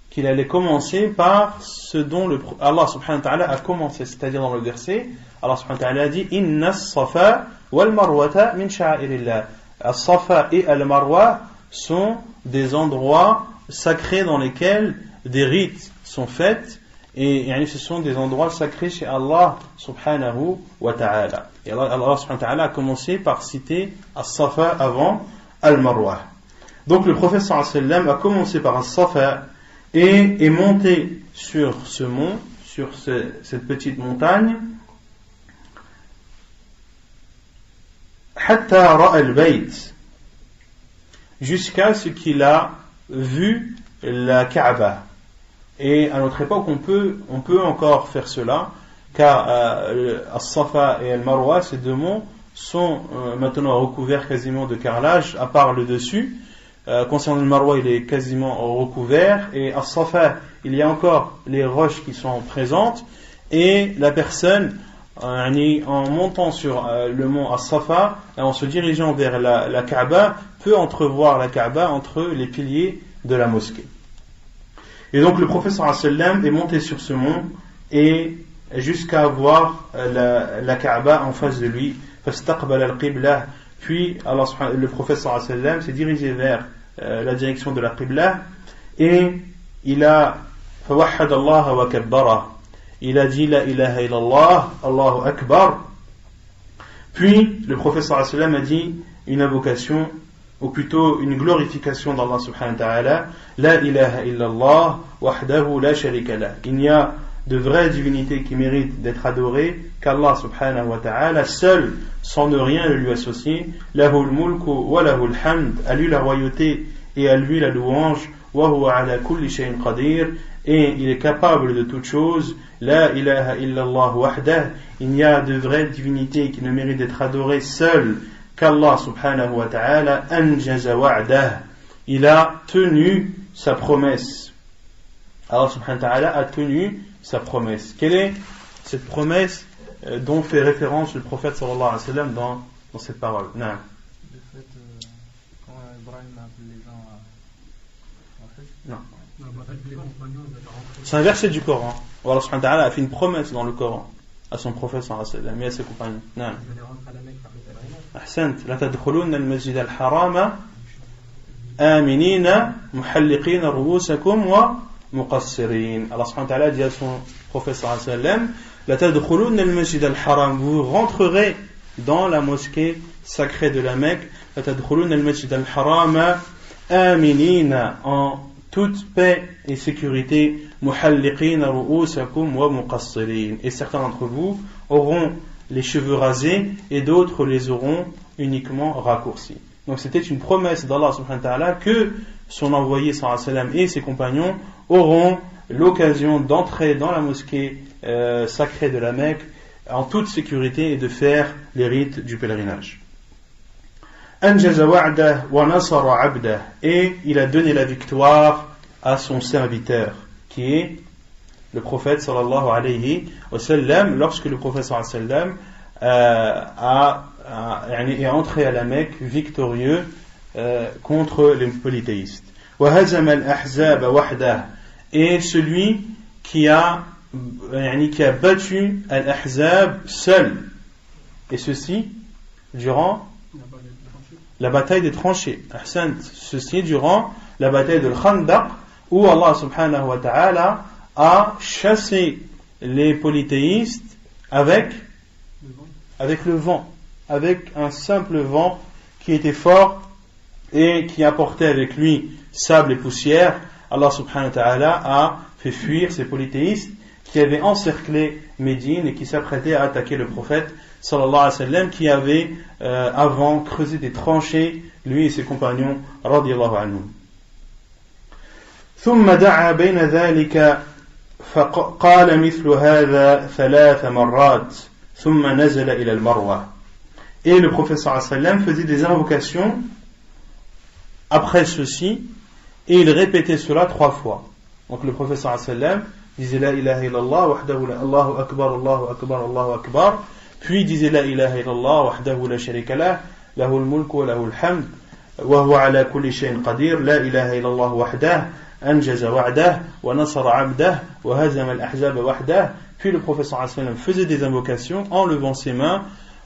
qu'il allait commencer par ce dont Allah subhanahu wa ta'ala a commencé, c'est-à-dire dans le verset Allah subhanahu wa ta'ala a dit Inna as-Safa wal marwata min sha'airillah. As-Safa et Al-Marwa sont des endroits sacrés dans lesquels des rites sont faits, et ce sont des endroits sacrés chez Allah subhanahu wa ta'ala. Et Allah subhanahu wa ta'ala a commencé par citer As-Safa avant Al-Marwa. Donc le prophète sallallahu alayhi wa sallam a commencé par As-Safa et est monté sur ce mont, sur cette petite montagne, hatta ra'a al-bayt, jusqu'à ce qu'il a vu la Kaaba. Et à notre époque, on peut encore faire cela, car As-Safa et Al-Marwa, ces 2 monts, sont maintenant recouverts quasiment de carrelage, à part le dessus. Concernant le Marwa, il est quasiment recouvert, et As-Safa, il y a encore les roches qui sont présentes, et la personne, en montant sur le mont As-Safa, en se dirigeant vers la Kaaba, peut entrevoir la Kaaba entre les piliers de la mosquée. Et donc le prophète sallallahu alayhi wa sallam est monté sur ce mont et jusqu'à voir la Kaaba en face de lui. فاستقبل القبلة. Puis le prophète sallallahu alayhi wa sallam s'est dirigé vers la direction de la Qibla et il a فوحد الله وكبره. Il a dit la ilaha illallah, Allahu Akbar. Puis le prophète sallallahu alayhi wa sallam a dit une invocation, ou plutôt une glorification d'Allah subhanahu wa ta'ala, la ilaha illallah wahdahu la sharika lah. Il n'y a de vraies divinités qui méritent d'être adorées qu'Allah subhanahu wa ta'ala seul, sans ne rien le lui associer. Lahul mulku wa lahul hamd, à lui la royauté et à lui la louange. Wa huwa ala kulli shay'in qadir, et il est capable de toutes choses. La ilaha illallah wahdah, il n'y a de vraies divinités qui ne méritent d'être adorées seul qu'Allah subhanahu wa ta'ala anjaza wa'dah, il a tenu sa promesse. Allah subhanahu wa ta'ala a tenu sa promesse. Quelle est cette promesse dont fait référence le prophète sallallahu alayhi wa sallam dans cette parole? Non. Le fait quand Ibrahim a appelé les gens à... Non. C'est un verset du Coran. Allah subhanahu wa ta'ala a fait une promesse dans le Coran à son prophète sallallahu alayhi wa sallam et à ses compagnons. Non. أحسنت لا تدخلون المسجد الحرام آمنين محلقين رؤوسكم ومقصرين. Allah subhanahu wa ta'ala dit à son prophète sallallahu alayhi wa sallam لا تدخلون المسجد الحرام, vous rentrerez dans la mosquée sacrée de la Mecque, فتدخلون المسجد الحرام آمنين, en toute paix et sécurité, محلقين رؤوسكم ومقصرين, et certains d'entre vous auront les cheveux rasés et d'autres les auront uniquement raccourcis. Donc c'était une promesse d'Allah subhanahu wa ta'ala que son envoyé sallallahu alayhi wa sallam et ses compagnons auront l'occasion d'entrer dans la mosquée sacrée de la Mecque en toute sécurité et de faire les rites du pèlerinage. أنجز وعده ونصر عبده, et il a donné la victoire à son serviteur qui est le prophète sallallahu alayhi wa sallam. Lorsque le prophète sallallahu alayhi wa sallam est entré à la Mecque victorieux contre les polythéistes. وهزم الأحزاب وحده, et celui qui a battu al-Ahzab seul, et ceci durant la bataille des tranchées. Ceci durant la bataille de Khandaq, où Allah subhanahu wa ta'ala a chassé les polythéistes avec le vent, avec un simple vent qui était fort et qui apportait avec lui sable et poussière. Allah subhanahu wa ta'ala a fait fuir ces polythéistes qui avaient encerclé Médine et qui s'apprêtaient à attaquer le prophète sallallahu alayhi wa sallam, qui avait avant creusé des tranchées, lui et ses compagnons radiyallahu anhum. ثم دعا بين ذلك فقال مثل هذا 3 مرات ثم نزل إلى المروة. Et le prophète sallallahu alayhi wa sallam faisait des invocations après ceci et il répétait cela 3 fois. Donc le prophète sallallahu alayhi wa sallam disait la ilaha illallah wahdahu la Allahu akbar Allahu akbar Allahu akbar, puis disait la ilaha illallah wahdahu la sharika lah lahul mulku wa lahul hamd wa huwa ala kulli shay'in qadir, la ilaha illallah wahdahu anjaza wa'dah wa nasara 'abdah wa hazama al-ahzab wahdah. Puis le prophète sallallahu alayhi wa sallam faisait des invocations en levant ses mains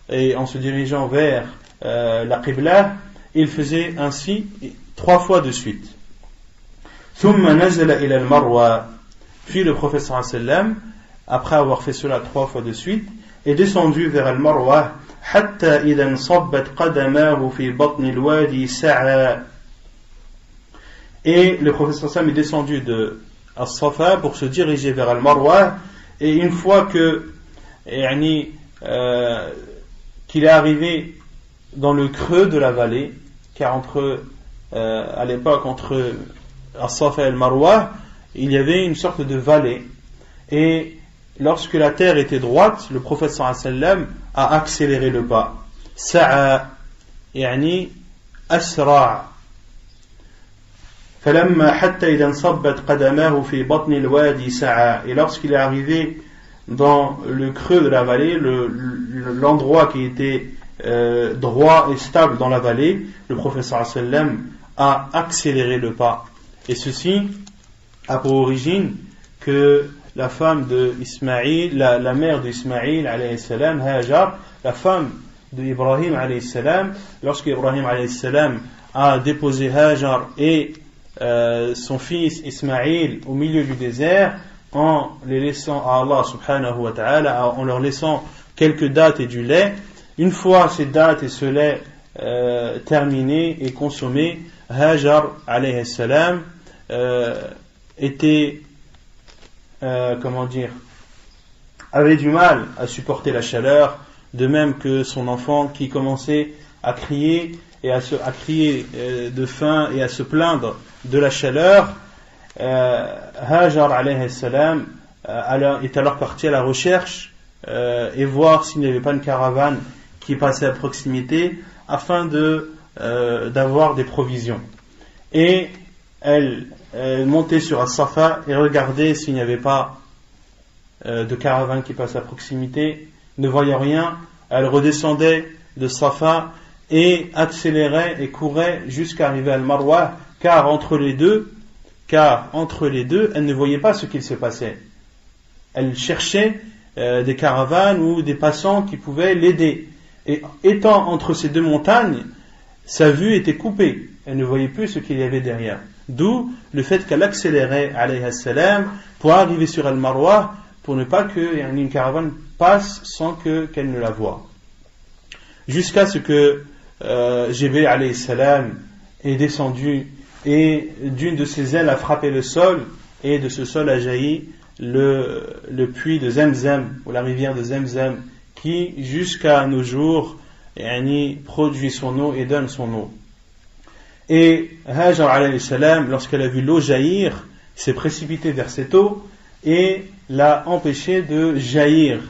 et en se dirigeant vers la qibla. Il faisait ainsi 3 fois de suite. ثم نزل إلى المروة. Puis le prophète sallallahu alayhi wa sallam, après avoir fait cela 3 fois de suite, est descendu vers Al-Marwa, حتى إذا انصبت قدماه في بطن الوادي سعى. Et le prophète sallallahu alayhi wa sallam est descendu de As-Safa pour se diriger vers Al-Marwa, et une fois que qu'il est arrivé dans le creux de la vallée, car à l'époque entre As-Safa et Al-Marwa il y avait une sorte de vallée, et lorsque la terre était droite, le prophète sallallahu alayhi wa sallam a accéléré le pas. Sa'a yani asra'. فلما حتى إذا انصبت قدماه في بطن الوادي سعى. Et lorsqu'il est arrivé dans le creux de la vallée, l'endroit qui était droit et stable dans la vallée, le prophète sallallahu alayhi wa sallam a accéléré le pas. Et ceci a pour origine que la femme de Ismaïl, la mère d'Ismaïl alayhi salam, Hajar, la femme d'Ibrahim alayhi salam, lorsque Ibrahim alayhi salam a déposé Hajar et son fils Ismaïl au milieu du désert, en les laissant à Allah subhanahu wa ta'ala, en leur laissant quelques dattes et du lait. Une fois ces dattes et ce lait terminés et consommés, Hajar alayhi salam avait du mal à supporter la chaleur, de même que son enfant qui commençait à crier de faim et à se plaindre de la chaleur. Hajar alayhi salam est alors parti à la recherche et voir s'il n'y avait pas une caravane qui passait à proximité afin d'avoir des provisions. Et elle montait sur As-Safa et regardait s'il n'y avait pas de caravane qui passait à proximité. Ne voyant rien, elle redescendait de Safa et accélérait et courait jusqu'à arriver à Al-Marwa, car entre les deux, elle ne voyait pas ce qu'il se passait. Elle cherchait des caravanes ou des passants qui pouvaient l'aider. Et étant entre ces deux montagnes, sa vue était coupée. Elle ne voyait plus ce qu'il y avait derrière. D'où le fait qu'elle accélérait alayhi salam pour arriver sur Al-Marwa, pour ne pas qu'une caravane passe sans qu'elle ne la voie. jusqu'à ce que Jibril alayhi salam est descendu et d'une de ses ailes a frappé le sol, et de ce sol a jailli le puits de Zamzam, ou la rivière de Zamzam, qui jusqu'à nos jours produit son eau et donne son eau. Et Hajar alayhi salam, lorsqu'elle a vu l'eau jaillir, s'est précipitée vers cette eau et l'a empêchée de jaillir.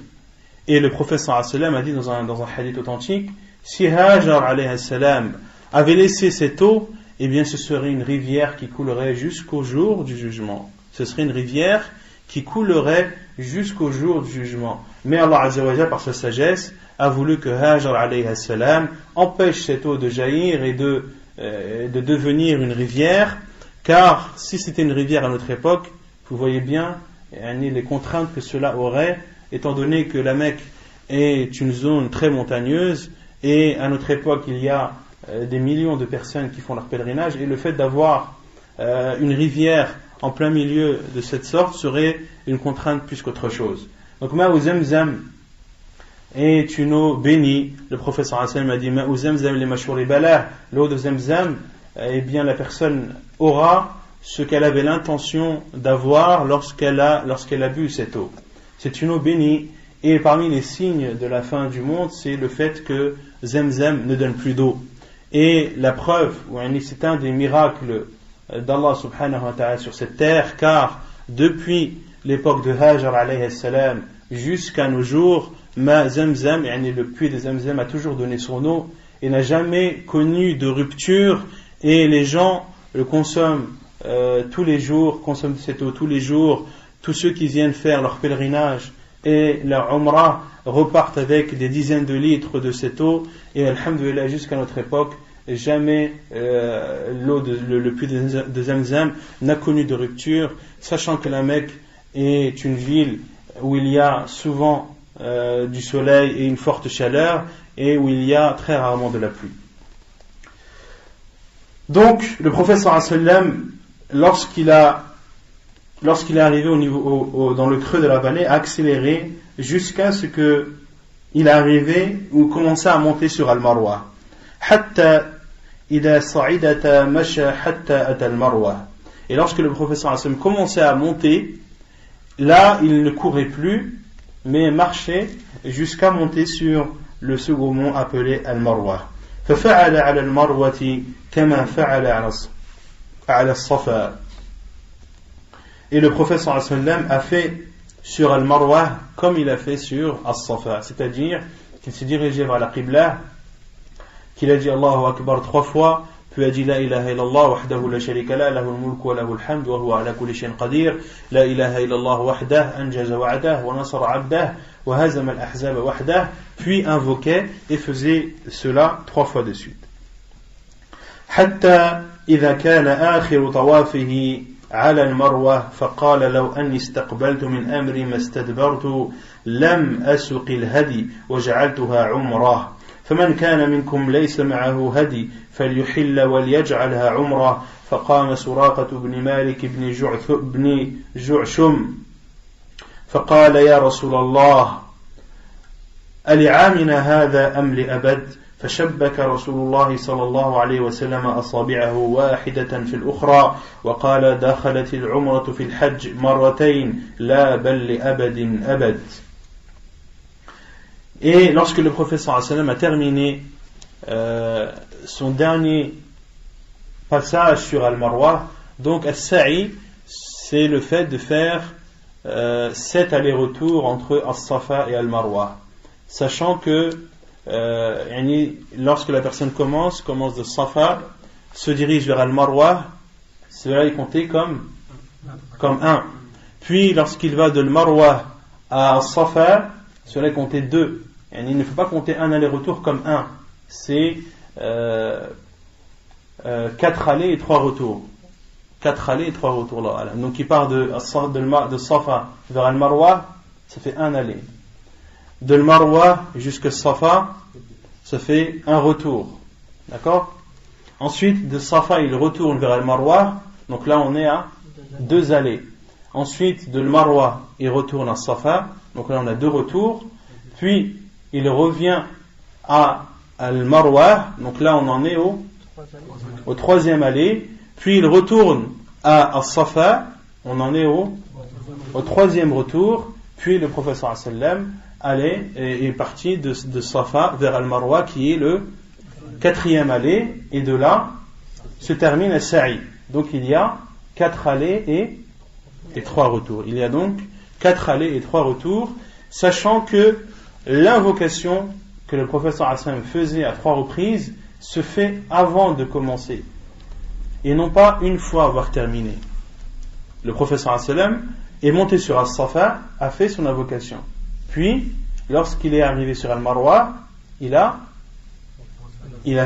Et le prophète sallallahu alayhi wa sallam a dit dans un hadith authentique, si Hajar alayhi salam avait laissé cette eau, eh bien ce serait une rivière qui coulerait jusqu'au jour du jugement. Ce serait une rivière qui coulerait jusqu'au jour du jugement. Mais Allah Azza wa Jalla, par sa sagesse, a voulu que Hajar alayhi salam empêche cette eau de jaillir et de devenir une rivière, car si c'était une rivière à notre époque, vous voyez bien les contraintes que cela aurait, étant donné que la Mecque est une zone très montagneuse, et à notre époque il y a des millions de personnes qui font leur pèlerinage, et le fait d'avoir une rivière en plein milieu de cette sorte serait une contrainte plus qu'autre chose. Donc Ma'u Zamzam est une eau bénie. Le prophète sallallahu alayhi wa sallam a dit Ma'u Zamzam li mashhuri balah, l'eau de Zamzam, eh bien la personne aura ce qu'elle avait l'intention d'avoir lorsqu'elle a bu cette eau. C'est une eau bénie, et parmi les signes de la fin du monde, c'est le fait que Zamzam ne donne plus d'eau. Et la preuve, c'est un des miracles d'Allah subhanahu wa ta'ala sur cette terre, car depuis l'époque de Hajar alayhi salam jusqu'à nos jours, Zamzam, le puits de Zamzam a toujours donné son eau et n'a jamais connu de rupture, et les gens le consomment tous les jours, consomment cette eau tous les jours. Tous ceux qui viennent faire leur pèlerinage et leur umrah repartent avec des dizaines de litres de cette eau, et alhamdoulilah, jusqu'à notre époque, jamais le puits de Zamzam n'a connu de rupture, sachant que la Mecque est une ville où il y a souvent du soleil et une forte chaleur, et où il y a très rarement de la pluie. Donc le prophète sallallahu alayhi wa sallam, lorsqu'il est arrivé dans le creux de la vallée, a accéléré jusqu'à ce que il est arrivé ou commençait à monter sur Al-Marwa. Hatta idha sa'idata masha hatta ata Al-Marwa. Et lorsque le prophète sallallahu alayhi wa sallam commençait à monter, là il ne courait plus, mais marchait jusqu'à monter sur le second mont appelé Al-Marwa. ففعل على المروة كما فعل على الصفا. Et le prophète sallallahu alayhi wa sallam a fait sur Al-Marwa comme il a fait sur As-Safa, c'est-à-dire qu'il s'est dirigé vers la Qibla, qu'il a dit Allahu Akbar 3 fois, puis a dit La ilaha illallah wahdahu la sharika la, lahul mulku wa lahul hamd wa huwa ala kulli shay'in qadir, La ilaha illallah wahdah anjaza wa'dah wa nasara 'abdah wa hazama al-ahzaba wahdah, puis invoquait et faisait cela 3 fois de suite. حتى إذا كان آخر طوافه على المروة فقال لو أني استقبلت من أمري ما استدبرت لم أسق الهدي وجعلتها عمرة فمن كان منكم ليس معه هدي فليحل وليجعلها عمرة فقام سراقة بن مالك بن جعشم فقال يا رسول الله ألعامنا هذا أم لأبد فشبك رسول الله صلى الله عليه وسلم أصابعه واحدة في الأخرى وقال دخلت العمرة في الحج مرتين لا بل لأبد أبد. Et lorsque le prophète sallallahu alayhi wa sallam a terminé son dernier passage sur Al-Marwa, donc As-Sa'i, c'est le fait de faire 7 allers-retours entre As-Safa et Al-Marwa, sachant que lorsque la personne commence de Safa, se dirige vers Al-Marwa, cela est compté comme 1. Puis lorsqu'il va de Al-Marwa à Safa, cela est compté 2. Il ne faut pas compter un aller-retour comme 1. C'est 4 allers et 3 retours. 4 allers et 3 retours là. Donc il part de Safa vers Al-Marwa, ça fait 1 aller. De Al-Marwa jusqu'à Safa, ça fait 1 retour. D'accord? Ensuite, de Safa, il retourne vers Al-Marwa, donc là on est à 2 allées. Ensuite, de Al-Marwa, il retourne à Safa, donc là on a 2 retours. Puis, il revient à Al-Marwa, donc là on en est au troisième aller, puis il retourne à As-Safa, on en est au troisième retour, puis le prophète sallam est parti de Safa vers Al-Marwa qui est le quatrième aller, et de là se termine As-Sa'i. Donc il y a 4 allées et 3 retours. Il y a donc 4 allées et 3 retours, sachant que l'invocation que le prophète sallam faisait à 3 reprises se fait avant de commencer et non pas une fois avoir terminé. Le prophète sallam est monté sur As-Safa, a fait son invocation, puis lorsqu'il est arrivé sur Al-Marwa, il a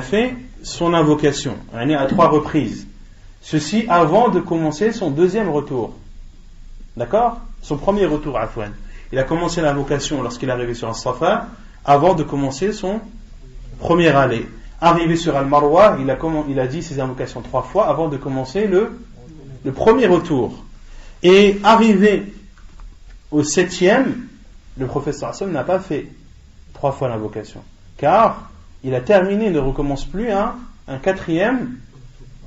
fait son invocation à 3 reprises, ceci avant de commencer son deuxième retour. D'accord? Son premier retour à Afwan. Il a commencé l'invocation lorsqu'il est arrivé sur As-Safa, avant de commencer son premier aller. Arrivé sur Al-Marwa, il a dit ses invocations 3 fois avant de commencer le premier retour. Et arrivé au 7e, le prophète sallam n'a pas fait 3 fois l'invocation, car il a terminé, il ne recommence plus un 4e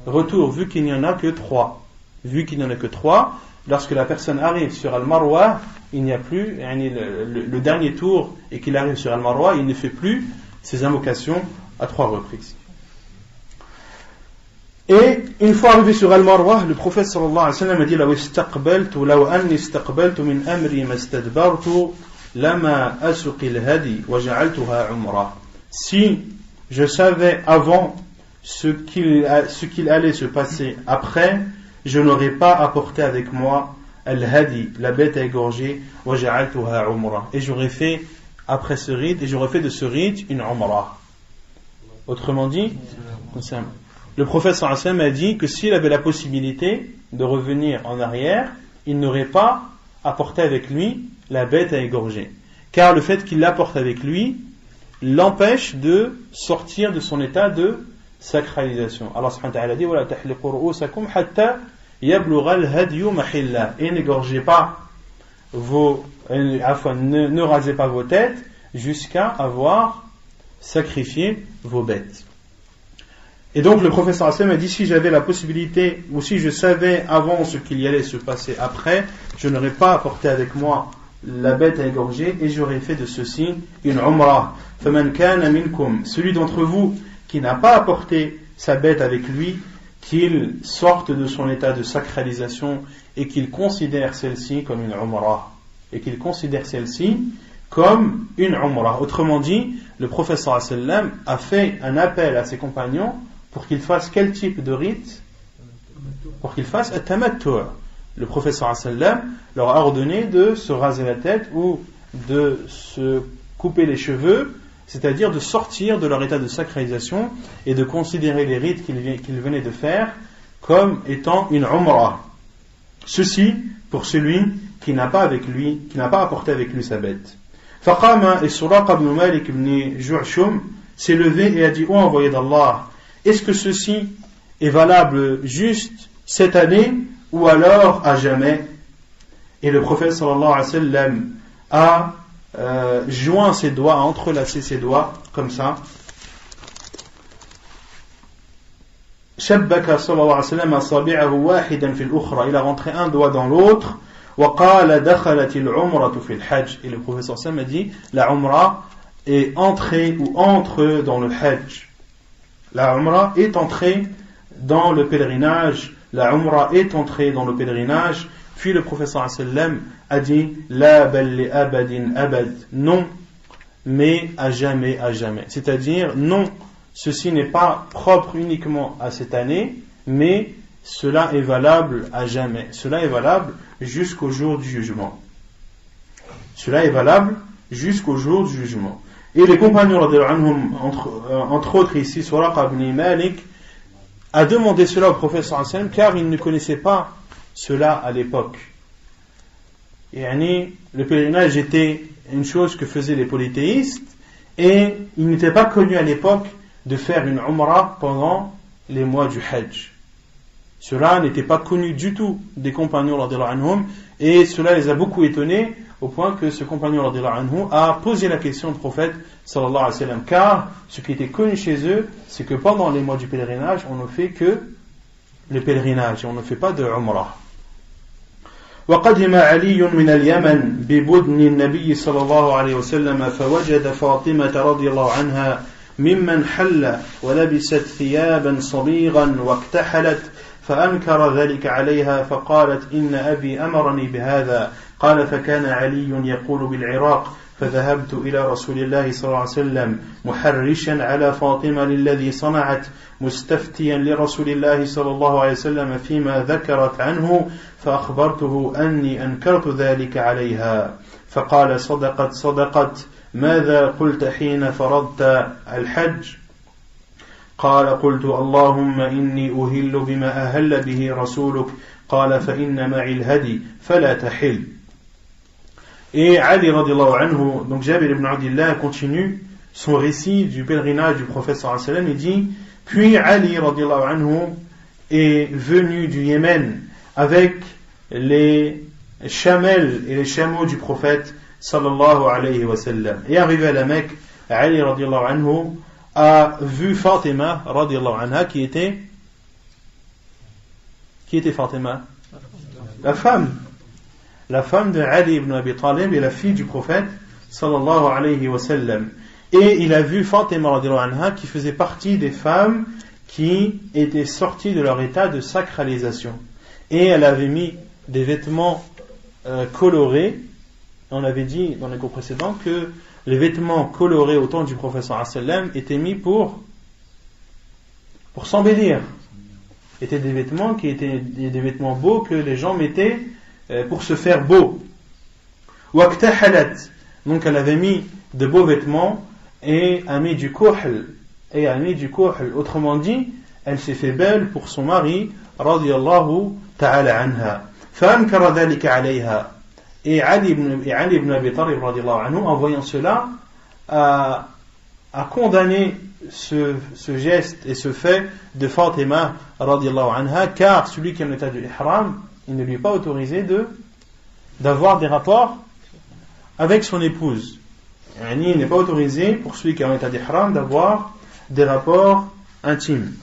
retour, vu qu'il n'y en a que 3. Vu qu'il n'y en a que 3, lorsque la personne arrive sur Al-Marwa, il n'y a plus le dernier tour, et qu'il arrive sur Al-Marwa, il ne fait plus ses invocations à 3 reprises. Et une fois arrivé sur Al-Marwa, le prophète sallallahu alayhi wa sallam a dit: law anni istaqbaltu min amri mastadbartu lama asuqi al-hadi wa ja'altuha umrah. Si je savais avant ce qu'il allait se passer après, je n'aurais pas apporté avec moi al-hadi, la bête à égorger, wa ja'altuha umrah, et j'aurais fait après ce rite, et j'aurais fait de ce rite une umrah. Autrement dit, le prophète sallallahu alayhi wa sallam a dit que s'il avait la possibilité de revenir en arrière, il n'aurait pas apporté avec lui la bête à égorger, car le fait qu'il l'apporte avec lui l'empêche de sortir de son état de sacralisation. Allah subhanahu wa ta'ala dit: وَلَا تَحْلِقُوا رُؤُوسَكُمْ حَتَّى يَبْلُغَ الْهَدْيُ مَحِلَّهُ, et n'égorgez pas ne rasez pas vos têtes jusqu'à avoir sacrifié vos bêtes. Et donc le prophète sallallahu alayhi wa sallam a dit: si j'avais la possibilité, ou si je savais avant ce qu'il y allait se passer après, je n'aurais pas apporté avec moi la bête à égorger, et j'aurais fait de ceci une umrah. فَمَنْ كَانَ مِنْكُمْ, celui d'entre vous qui n'a pas apporté sa bête avec lui, qu'il sorte de son état de sacralisation et qu'il considère celle-ci comme une umrah. Autrement dit, le prophète sallallahu alayhi wa sallam a fait un appel à ses compagnons pour qu'ils fassent quel type de rite? Pour qu'ils fassent at-tamattu'. Le prophète sallallahu alayhi wa sallam leur a ordonné de se raser la tête ou de se couper les cheveux, c'est-à-dire de sortir de leur état de sacralisation et de considérer les rites qu'ils venaient de faire comme étant une umrah. Ceci pour celui qui n'a pas apporté avec lui sa bête. Faqama, et Suraqa ibn Malik ibn Ju'shum s'est levé et a dit: ô envoyé d'Allah, est-ce que ceci est valable juste cette année ou alors à jamais? Et le prophète sallallahu alayhi wa sallam a joint ses doigts, a entrelacé ses doigts comme ça. Shabbaka sallallahu alayhi wa sallam asabi'ahu wahidan fil ukhra, il a rentré un doigt dans l'autre. وقال دخلت العمرة في الحج, et le prophète sallallahu alayhi wa sallam a dit: la umrah est entrée ou entre dans le hajj. La umrah est entrée dans le pèlerinage. La umrah est entrée dans le pèlerinage. Puis le prophète sallallahu alayhi wa sallam a dit: la bal li abadin abad, non, mais à jamais, à jamais. C'est-à-dire, non, ceci n'est pas propre uniquement à cette année, mais cela est valable à jamais. Cela est valable jusqu'au jour du jugement. Cela est valable jusqu'au jour du jugement. Et les compagnons, entre autres ici, Suraqa ibn Malik, a demandé cela au prophète sallallahu alayhi wa sallam, car il ne connaissait pas cela à l'époque. Le pèlerinage était une chose que faisaient les polythéistes, et il n'était pas connu à l'époque de faire une umrah pendant les mois du hajj. Cela n'était pas connu du tout des compagnons radhiyallahu anhum, et cela les a beaucoup étonnés au point que ce compagnon radiyallahu anhu a posé la question au prophète sallallahu alayhi wa sallam, car ce qui était connu chez eux, c'est que pendant les mois du pèlerinage, on ne fait que le pèlerinage, et on ne fait pas de umrah. وقدم علي من اليمن ببدن النبي صلى الله عليه وسلم فوجد فاطمة رضي الله عنها ممن حل ولبست ثيابا صبيغا واكتحلت فأنكر ذلك عليها فقالت إن أبي أمرني بهذا قال فكان علي يقول بالعراق فذهبت إلى رسول الله صلى الله عليه وسلم محرشا على فاطمة للذي صنعت مستفتيا لرسول الله صلى الله عليه وسلم فيما ذكرت عنه فأخبرته أني أنكرت ذلك عليها فقال صدقت ماذا قلت حين فرضت الحج قال قلت اللهم إني أهل بما أهل به رسولك قال فإن معي الهدي فلا تحل. Et Ali radiallahu anhu, donc Jabir ibn Abdillah continue son récit du pèlerinage du prophète sallallahu alayhi wa sallam et dit, puis Ali radiallahu anhu est venu du Yémen avec les chamelles et les chameaux du prophète sallallahu alayhi wa sallam. Et arrivé à la Mecque, Ali radiallahu anhu a vu Fatima radiallahu anha qui était Fatima, la femme de Ali ibn Abi Talib et la fille du prophète sallallahu alayhi wa sallam. Et il a vu Fatima radiallahu anha qui faisait partie des femmes qui étaient sorties de leur état de sacralisation. Et elle avait mis des vêtements colorés. On avait dit dans les cours précédents que les vêtements colorés au temps du prophète sallallahu alayhi wa sallam étaient mis pour s'embellir. Étaient des vêtements qui étaient des vêtements beaux que les gens mettaient pour se faire beau. Waqtahalat, donc elle avait mis de beaux vêtements et a mis du kuhl. Autrement dit, elle s'est fait belle pour son mari radiyallahu ta'ala anha. Fa'ankara dhalika alayha. Et Ali ibn Abi Talib radiyallahu anhu, en voyant cela, a condamné ce geste et ce fait de Fatima radiyallahu anha, car celui qui est en état de ihram, il ne lui est pas autorisé d'avoir des rapports avec son épouse. Il n'est pas autorisé pour celui qui est en état d'ihram d'avoir des rapports intimes.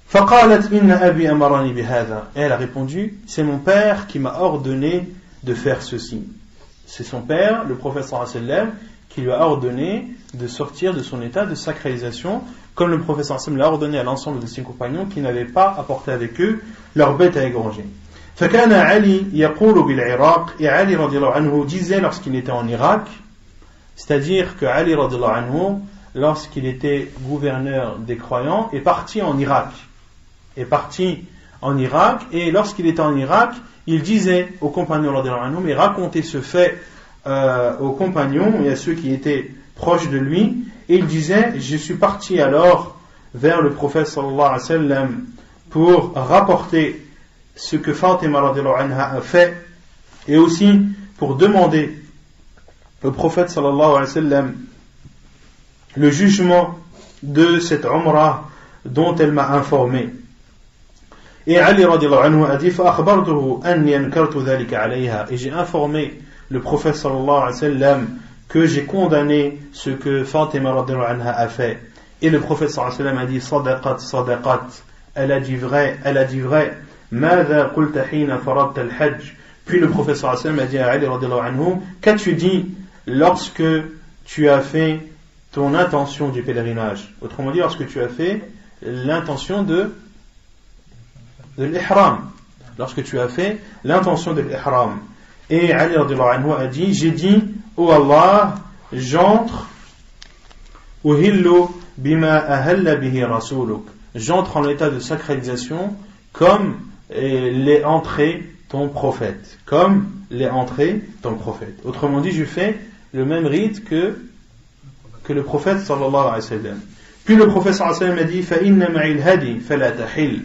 فقالت إن أبي أمرني بهذا. Et elle a répondu, c'est mon père qui m'a ordonné de faire ceci. C'est son père, le prophète sallallahu alayhi wa sallam, qui lui a ordonné de sortir de son état de sacralisation, comme le prophète sallallahu alayhi wa sallam l'a ordonné à l'ensemble de ses compagnons qui n'avaient pas apporté avec eux leur bête à égorger. فكان علي يقول بالعراق. Et Ali radiallahu anhu disait lorsqu'il était en Irak, c'est-à-dire que Ali radiallahu anhu, lorsqu'il était gouverneur des croyants, est parti en Irak. Et lorsqu'il était en Irak, il disait aux compagnons radiallahu anhu, mais racontez ce fait aux compagnons et à ceux qui étaient proches de lui, et il disait, je suis parti alors vers le prophète sallallahu alayhi wa sallam pour rapporter ce que Fatima radiallahu anha a fait, et aussi pour demander au prophète sallallahu alayhi wa sallam le jugement de cette umrah dont elle m'a informé. Et Ali radiallahu anhu a dit فأخبرته أني أنكرت ذلك عليها. Et j'ai informé le prophète sallallahu alayhi wa sallam que j'ai condamné ce que Fatima radiallahu anha a fait. Et le prophète sallallahu alayhi wa sallam a dit صدقت. Elle a dit vrai. ماذا قلت حين فرضت الحج. Puis le prophète sallallahu alayhi wa sallam a dit à Ali radiallahu anhu, qu'as-tu dit lorsque tu as fait ton intention du pèlerinage? Autrement dit, lorsque tu as fait l'intention de l'ihram. Lorsque tu as fait l'intention de l'ihram. Et Ali radiallahu anhu a dit, j'ai dit, ô Allah, j'entre uhillu bima ahalla bihi rasuluk. J'entre en état de sacralisation comme l'est entré ton prophète. Autrement dit, je fais le même rite que le prophète sallallahu alayhi wa sallam. Puis le prophète sallallahu alayhi wa sallam a dit fa inna ma'il hadi fala tahil.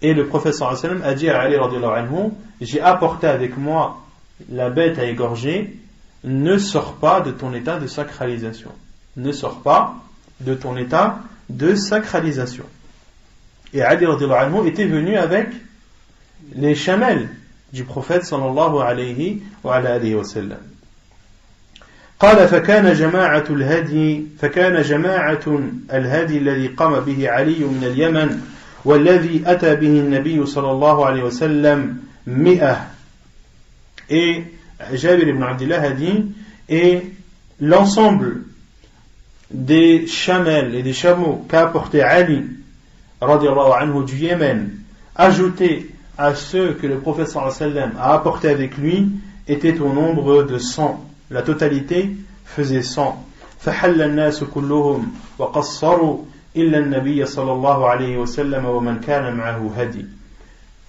Et le prophète sallallahu alayhi wa sallam a dit à Ali radiallahu anhu, j'ai apporté avec moi la bête à égorger, ne sors pas de ton état de sacralisation. Et Ali radiallahu anhu était venu avec les chamelles du prophète sallallahu alayhi wa ala alihi wa sallam. قال فكان جماعة الهدي الذي قام به علي من اليمن والذي أتى به النبي صلى الله عليه وسلم 100. Et Jabir ibn Abdullah a dit, et l'ensemble des chamelles et des chameaux qu'a apporté Ali radiallahu anhu du Yémen, ajouté à ceux que le prophète sallallahu alayhi wa sallam a apporté avec lui, était au nombre de 100. La totalité faisait 100. فحل الناس كلهم وقصروا إلا النبي صلى الله عليه وسلم ومن كان معه هدي.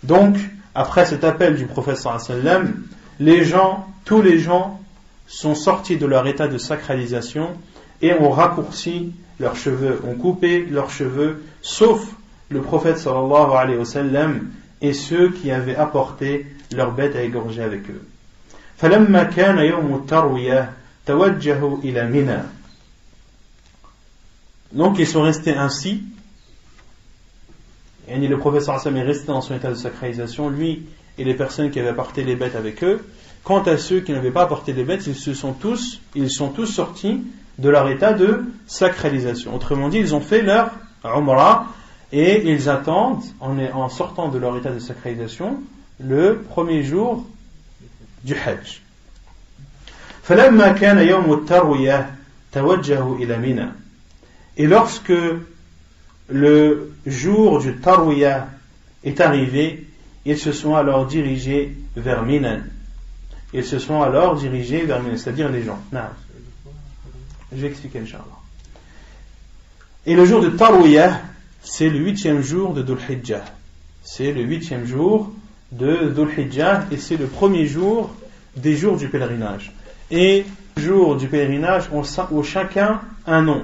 Donc, après cet appel du prophète sallallahu alayhi wa sallam, tous les gens sont sortis de leur état de sacralisation et ont raccourci leurs cheveux, ont coupé leurs cheveux, sauf le prophète sallallahu alayhi wa sallam et ceux qui avaient apporté leurs bêtes à égorger avec eux. فلما كان يوم التروية توجهوا إلى منى. Donc ils sont restés ainsi, et le prophète sallallahu alayhi wa sallam est resté dans son état de sacralisation, lui et les personnes qui avaient apporté les bêtes avec eux. Quant à ceux qui n'avaient pas apporté les bêtes, ils sont tous sortis de leur état de sacralisation. Autrement dit, ils ont fait leur umrah et ils attendent, en sortant de leur état de sacralisation, le premier jour du Hajj. فلما كان يوم التروية توجهوا إلى منى. Et lorsque le jour du Tarwiyah est arrivé, ils se sont alors dirigés vers Mina. C'est-à-dire les gens. Non. Je vais expliquer, Inch'Allah. Et le jour de Tarwiyah, c'est le 8e jour de Dhul Hijjah. C'est le 8e jour de Dhul Hijjah et c'est le premier jour des jours du pèlerinage. Et les jours du pèlerinage ont chacun un nom.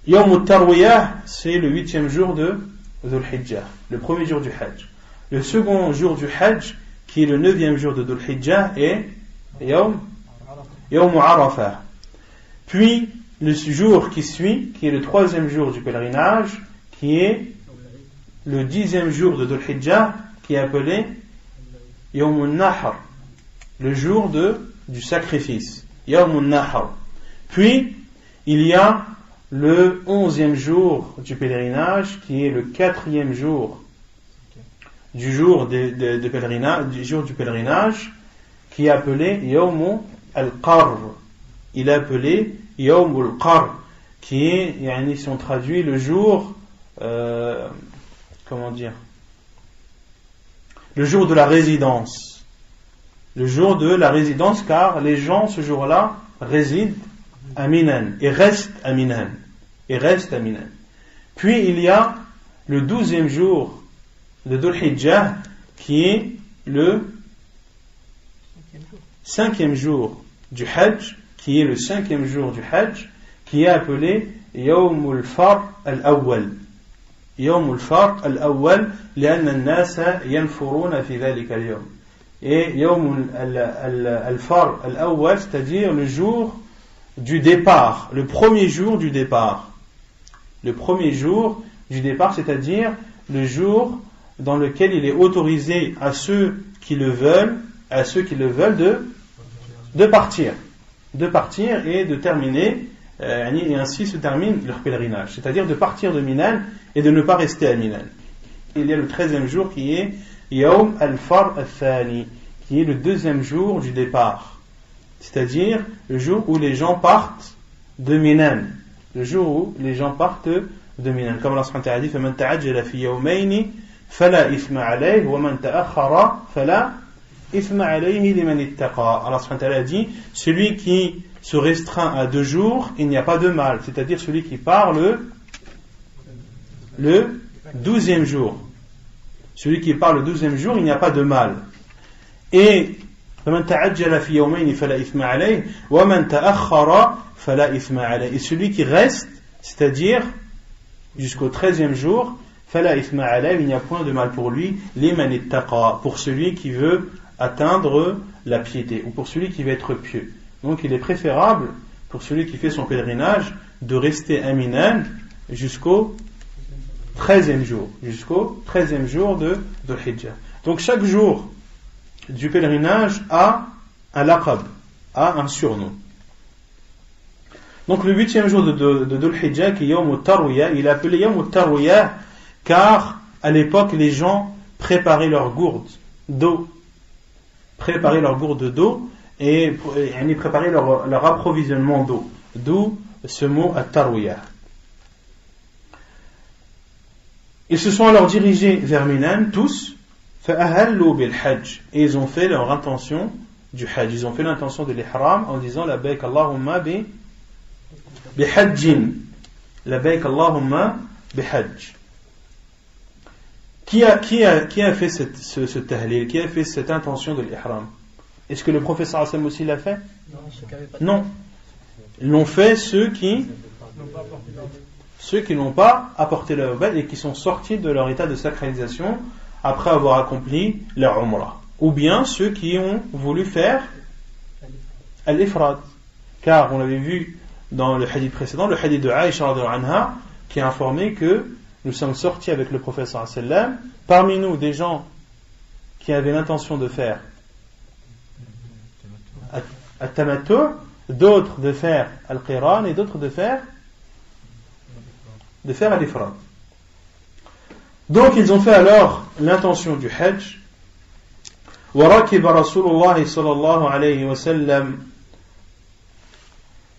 Yawm al-Tarwiyah, c'est le 8e jour de Dhul Hijjah, le premier jour du Hajj. Le second jour du Hajj, qui est le 9e jour de Dhul Hijjah, est Yawm Arafah. Puis, le jour qui suit, qui est le 3e jour du pèlerinage, qui est le 10e jour de Dhul Hijjah, qui est appelé Yawm al-Nahr, le jour du sacrifice. Yawm al-Nahr. Puis, il y a le 11e jour du pèlerinage, qui est le 4e jour du jour du pèlerinage, qui est appelé Yawm al-Qarr. Il est appelé Yawm al-Qarr, qui est, si on traduit, le jour, le jour de la résidence. Le jour de la résidence, car les gens, ce jour-là, résident à Minan, et restent à Minan. Puis il y a le 12e jour de Dhul Hijjah, qui est le 5e jour du Hajj, qui est appelé Yawm al-Farq al-Awwal. يوم الفرق الأول لأن الناس ينفرون في ذلك اليوم. Et يوم الفرق الأول, c'est-à-dire le jour du départ, le premier jour du départ. Le premier jour du départ, c'est-à-dire le jour dans lequel il est autorisé à ceux qui le veulent, de partir et de terminer, et ainsi se termine leur pèlerinage, c'est-à-dire de partir de Minan et de ne pas rester à Minan. Il y a le 13e jour qui est Yawm al-Far al-Thani, qui est le 2e jour du départ, c'est-à-dire le jour où les gens partent de Minan. Comme Allah subhanahu wa ta'ala dit, فَمَنْ تَعَجَّلَ فِي يَوْمَيْنِ فَلَا إِثْمَ عَلَيْهِ وَمَنْ تَأَخَّرَ فَلَا إِثْمَ عَلَيْهِ لِمَنِ اتَّقَى. Allah subhanahu wa ta'ala dit, celui qui se restreint à 2 jours, il n'y a pas de mal, c'est-à-dire celui qui part le 12e jour. Celui qui part le 12e jour, il n'y a pas de mal. Et فَمَنْ تَعَجَّلَ فِي يَوْمَيْنِ فَلَا إِثْمَ عَلَيْهِ وَمَنْ تَأَخَّرَ فَلَا إِثْمَ عَلَيْهِ. Et celui qui reste, c'est-à-dire jusqu'au 13e jour, فَلَا إِثْمَ عَلَيْهِ, il n'y a point de mal pour lui, لِمَنِ اتَّقَى, pour celui qui veut atteindre la piété, ou pour celui qui veut être pieux. Donc il est préférable pour celui qui fait son pèlerinage de rester à Minan jusqu'au 13e jour de Dhul Hijjah. Donc chaque jour du pèlerinage a un laqab, a un surnom. Donc le 8e jour de Dhul Hijjah, qui est Yawm al-Tarwiyah, il est appelé Yawm al-Tarwiyah car à l'époque les gens préparaient leurs gourdes d'eau, et préparaient leur approvisionnement d'eau, d'où ce mot al-Tarwiyah. Ils se sont alors dirigés vers Minan tous, فَأَهَلُّوا بِالْحَجِّ, et ils ont fait leur intention du Hajj, ils ont fait l'intention de l'Ihram en disant Labbaik Allahumma bihajjin, Labbaik Allahumma bihajj. Qui a fait ce tahlil, qui a fait cette intention de l'Ihram? Est-ce que le prophète sallallahu alayhi wa sallam aussi l'a fait? Non. Ils l'ont fait ceux qui n'ont pas apporté leur bête et qui sont sortis de leur état de sacralisation après avoir accompli leur umrah. Ou bien ceux qui ont voulu faire al-ifrad. Car on l'avait vu dans le hadith précédent, le hadith de Aïcha radhiyallahu anha, qui a informé que nous sommes sortis avec le prophète sallallahu alayhi wa sallam, parmi nous des gens qui avaient l'intention de faire al-tamattu', d'autres de faire al-qiran et d'autres de faire al-ifrad. Donc ils ont fait alors l'intention du Hajj. وركب رسول الله صلى الله عليه وسلم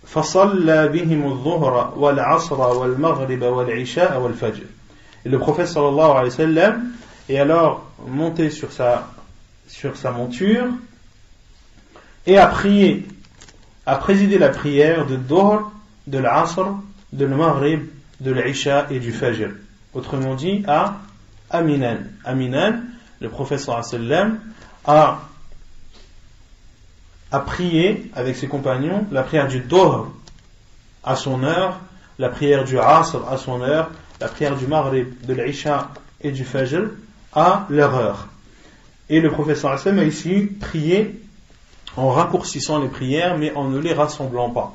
فصلى بهم الظهر والعصر والمغرب والعشاء والفجر. Et le prophète sallallahu alayhi wa sallam est alors monté sur sa monture et a présidé la prière de Dhuhr, de l'Asr, de l'Maghrib, de l'Isha et du Fajr. Autrement dit, à Minan. À Minan, le prophète sallallahu alayhi wa sallam a prié avec ses compagnons la prière du Dhuhr à son heure, la prière du Asr à son heure, la prière du Maghrib, de l'Isha et du Fajr à leur heure. Et le prophète sallallahu alayhi wa sallam a ici prié en raccourcissant les prières mais en ne les rassemblant pas.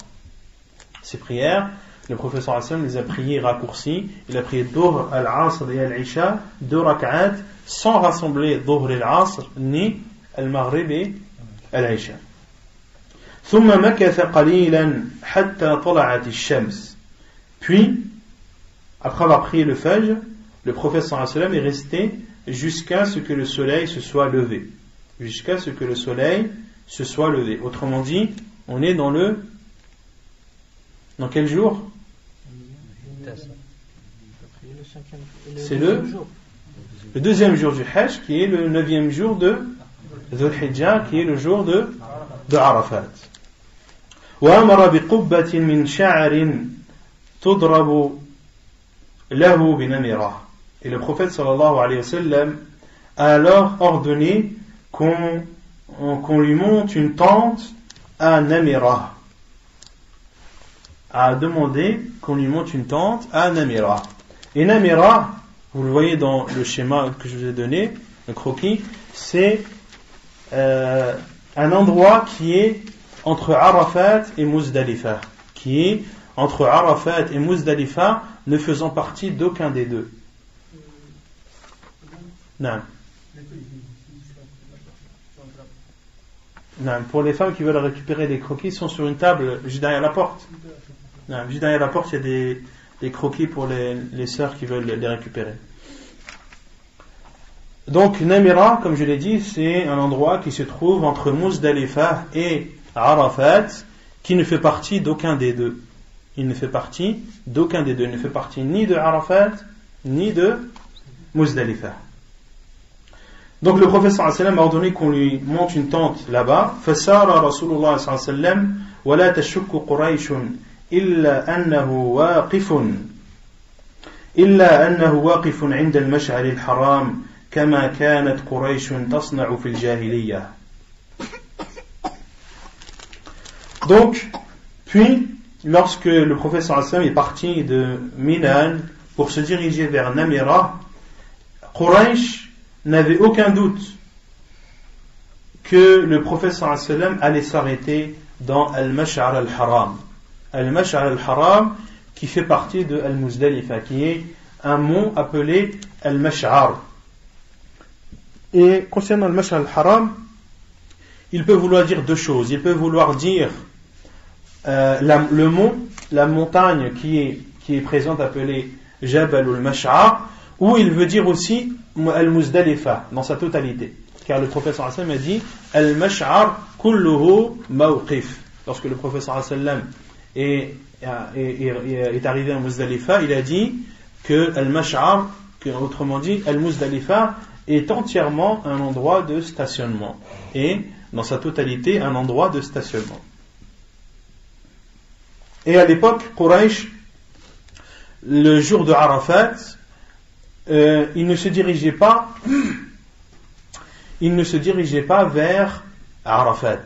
Ces prières, le prophète sallallahu alayhi wa sallam les a priées raccourcies. Il a prié Dhuhr, al-Asr et al-Isha, 2 rak'at, sans rassembler Dhuhr et al-Asr ni al-Maghrib et al-Isha. ثم مكث قليلا حتى طلعت الشمس. Puis, après avoir prié le Fajr, le prophète sallallahu alayhi wa sallam est resté jusqu'à ce que le soleil se soit levé. Autrement dit, on est dans quel jour? C'est le 2e jour du Hajj, qui est le 9e jour de Dhul Hijjah, qui est le jour de Arafat. وأمر بقبة من شعر تضرب له بنمرة. Et le prophète sallallahu alayhi wa sallam a alors ordonné qu'on lui monte une tente à Namira. A demandé qu'on lui monte une tente à Namira. Et Namira, vous le voyez dans le schéma que je vous ai donné, le croquis, c'est un endroit qui est entre Arafat et Muzdalifa, ne faisant partie d'aucun des deux. Non. Non. Pour les femmes qui veulent récupérer des croquis, ils sont sur une table juste derrière la porte. Non, juste derrière la porte, il y a des croquis pour les sœurs qui veulent les récupérer. Donc Namira, comme je l'ai dit, c'est un endroit qui se trouve entre Muzdalifa et Arafat, qui ne fait partie d'aucun des deux. Il ne fait partie ni de Arafat ni de Muzdalifa. Donc le prophète sallallahu alayhi wa sallam a ordonné qu'on lui monte une tente là-bas. فَسَارَ رَسُولُ اللَّهِ صلى الله عليه وسلم وَلَا تَشُكُّ قُرَيْشٌ إِلَّا أَنَّهُ واقف عند المشعر الحرام كما كانت قريش تصنع في الجاهلية. Donc, puis, lorsque le prophète sallallahu alayhi wa sallam est parti de Minan pour se diriger vers Namira, Quraysh n'avait aucun doute que le prophète sallallahu alayhi wa sallam allait s'arrêter dans Al-Mash'ar al-Haram. Al-Mash'ar al-Haram qui fait partie de Al-Muzdalifa, qui est un mont appelé Al-Mash'ar. Et concernant Al-Mash'ar al-Haram, il peut vouloir dire deux choses. Il peut vouloir dire le mont, la montagne qui est présente appelée Jabal al-Mash'ar, ou il veut dire aussi al-Muzdalifa dans sa totalité. Car le prophète sallallahu alayhi wa sallam a dit al-Mash'ar kulluhu mawqif. Lorsque le prophète sallallahu alayhi wa sallam est arrivé à Muzdalifa, il a dit que al-Mash'ar, autrement dit al-Muzdalifa, est entièrement un endroit de stationnement et dans sa totalité un endroit de stationnement. Et à l'époque, Quraysh, le jour de Arafat, il ne se dirigeait pas vers Arafat.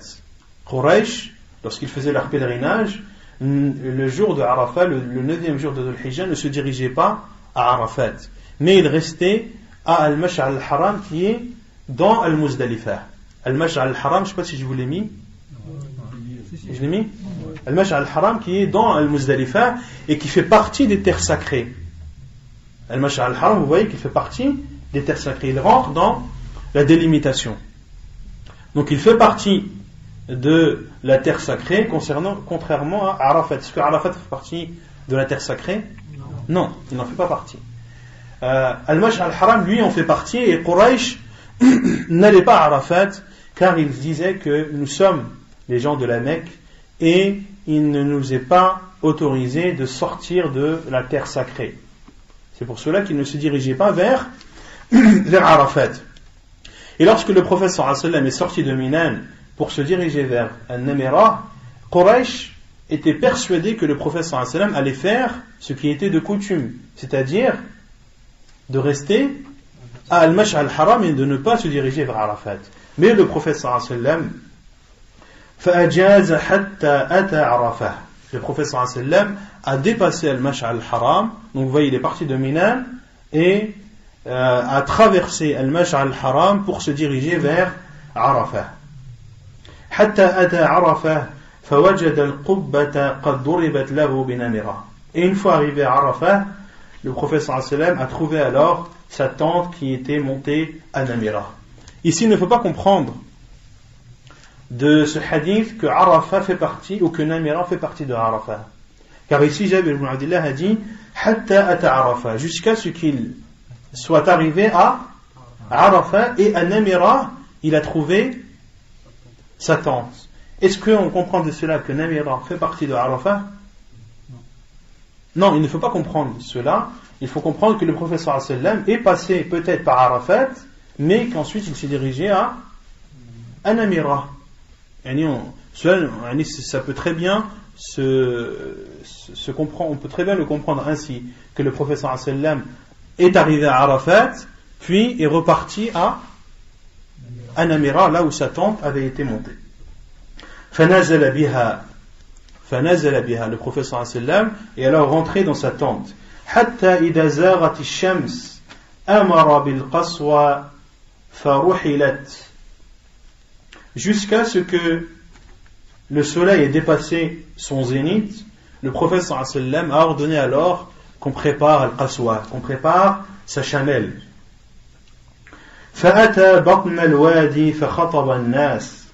Quraysh, lorsqu'ils faisaient leur pèlerinage, le jour de Arafat, le 9e jour de Dhul Hijjah, ne se dirigeait pas à Arafat, mais il restait à Al-Mash'ar al-Haram qui est dans Al-Muzdalifa. Al-Mash'ar al-Haram, je ne sais pas si je vous l'ai mis. Je l'ai mis. Al-Mash'ar al-Haram qui est dans Al-Muzdalifa et qui fait partie des terres sacrées. Al-Mash'ar al-Haram, vous voyez qu'il fait partie des terres sacrées. Il rentre dans la délimitation. Donc il fait partie de la terre sacrée contrairement à Arafat. Est-ce que Arafat fait partie de la terre sacrée? Non, il n'en fait pas partie. Al-Mash'ar al-Haram, lui, en fait partie, et Quraysh n'allait pas à Arafat car ils disaient que nous sommes les gens de la Mecque et il ne nous est pas autorisé de sortir de la terre sacrée. C'est pour cela qu'ils ne se dirigeaient pas vers Arafat. Et lorsque le prophète sallallahu alayhi wa sallam est sorti de Minan pour se diriger vers An-Namira, Quraysh était persuadé que le prophète sallallahu alayhi wa sallam allait faire ce qui était de coutume, c'est-à-dire de rester à Al-Mash'ar al-Haram et de ne pas se diriger vers Arafat. Mais le prophète sallallahu alayhi wa sallam فأجاز حتى أتى عرفة. Le prophète sallallahu alayhi wa sallam a dépassé Al-Mash'ar al-Haram. Donc vous voyez, il est parti de Minan et a traversé Al-Mash'ar al-Haram pour se diriger vers Arafah. حتى أتى عرفة فوجد القبة قد ضربت له بنمرة. Et une fois arrivé à Arafah, le prophète sallallahu alayhi wa sallam a trouvé alors sa tente qui était montée à Namira. Ici, il ne faut pas comprendre de ce hadith que Arafat fait partie ou que Namira fait partie de Arafat. Car ici, Jabir ibn Abdullah a dit Hatta ata Arafat, jusqu'à ce qu'il soit arrivé à Arafat et à Namira, il a trouvé sa tente. Est-ce qu'on comprend de cela que Namira fait partie de Arafat? Non, il ne faut pas comprendre cela. Il faut comprendre que le prophète sallallahu alayhi wa sallam est passé peut-être par Arafat, mais qu'ensuite il s'est dirigé à Namira. Ça peut très bien se comprendre, on peut très bien le comprendre ainsi, que le prophète sallallahu alayhi wa sallam est arrivé à Arafat, puis est reparti à Namira, là où sa tente avait été montée. فنزل بها, le prophète sallallahu alayhi wa sallam est alors rentré dans sa tente. حتى إذا زاغت الشمس أمر بالقصوى فرحلت. Jusqu'à ce que le soleil ait dépassé son zénith, le prophète sallallahu alayhi wa sallam a ordonné alors qu'on prépare al-qaswa, qu'on prépare sa chamelle. فأتى بطن الوادي فخطب الناس.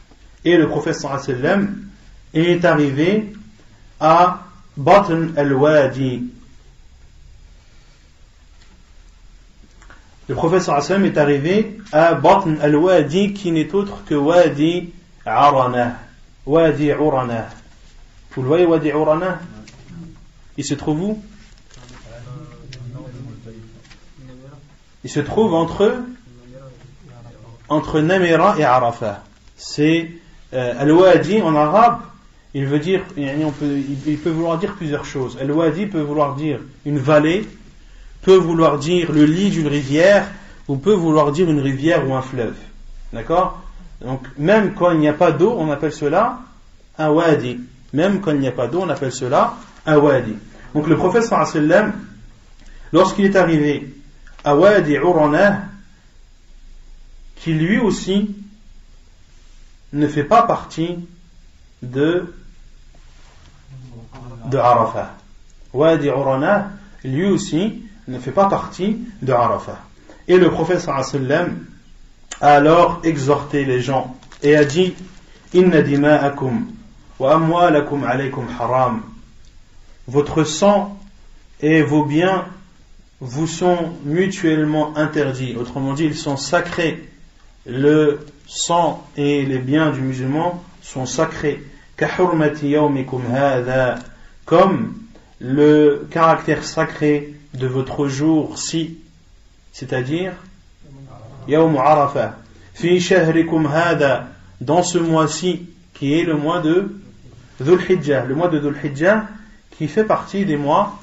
Et le prophète sallallahu alayhi wa sallam est arrivé à Batn al-Wadi. Le prophète sallallahu alayhi wa sallam est arrivé à Batn al-Wadi qui n'est autre que Wadi Arana. Wadi Urana. Vous le voyez, Wadi Urana? Il se trouve où? Il se trouve entre Namira et Arafat. C'est Al-Wadi en arabe, il veut dire, il peut vouloir dire plusieurs choses. Al-Wadi peut vouloir dire une vallée, peut vouloir dire le lit d'une rivière, ou peut vouloir dire une rivière ou un fleuve. D'accord? Donc, même quand il n'y a pas d'eau, on appelle cela un wadi. Même quand il n'y a pas d'eau, on appelle cela un wadi. Donc, le prophète sallallahu alayhi wa sallam, lorsqu'il est arrivé à Wadi Urana, qui lui aussi ne fait pas partie de Arafat. Wadi Urana, lui aussi, ne fait pas partie de Arafat. Et le prophète sallallahu alayhi wa sallam a alors exhorté les gens et a dit Inna dima'akum wa amwalakum alaykum haram. Votre sang et vos biens vous sont mutuellement interdits. Autrement dit, ils sont sacrés. Le sang et les biens du musulman sont sacrés. Kahurmati yawmikum hadha, comme le caractère sacré de votre jour-ci, c'est-à-dire Yawm Arafah. Fi shahrikum hadha, dans ce mois-ci, qui est le mois de Dhul Hijjah, le mois de Dhul Hijjah, qui fait partie des mois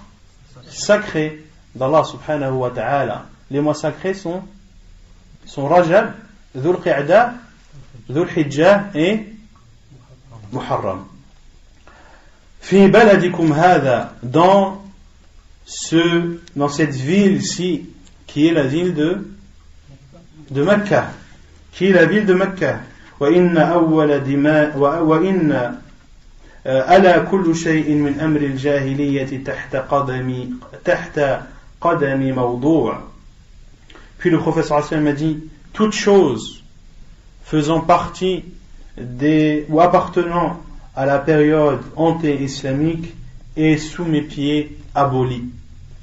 sacrés d'Allah subhanahu wa ta'ala. Les mois sacrés sont Rajab, Dhul Qi'dah, Dhul Hijjah et Muharram. Fi baladikum hadha, dans cette ville-ci, qui est la ville de Mecca, qui est la ville de Mecca. Wa inna awwala dima wa inna ala kullu shay'in min amri al-jahiliyyati tahta qadami mawdu'. Puis le prophète sallallahu alayhi wa sallam a dit, toute chose faisant partie ou appartenant à la période anté-islamique est sous mes pieds abolie.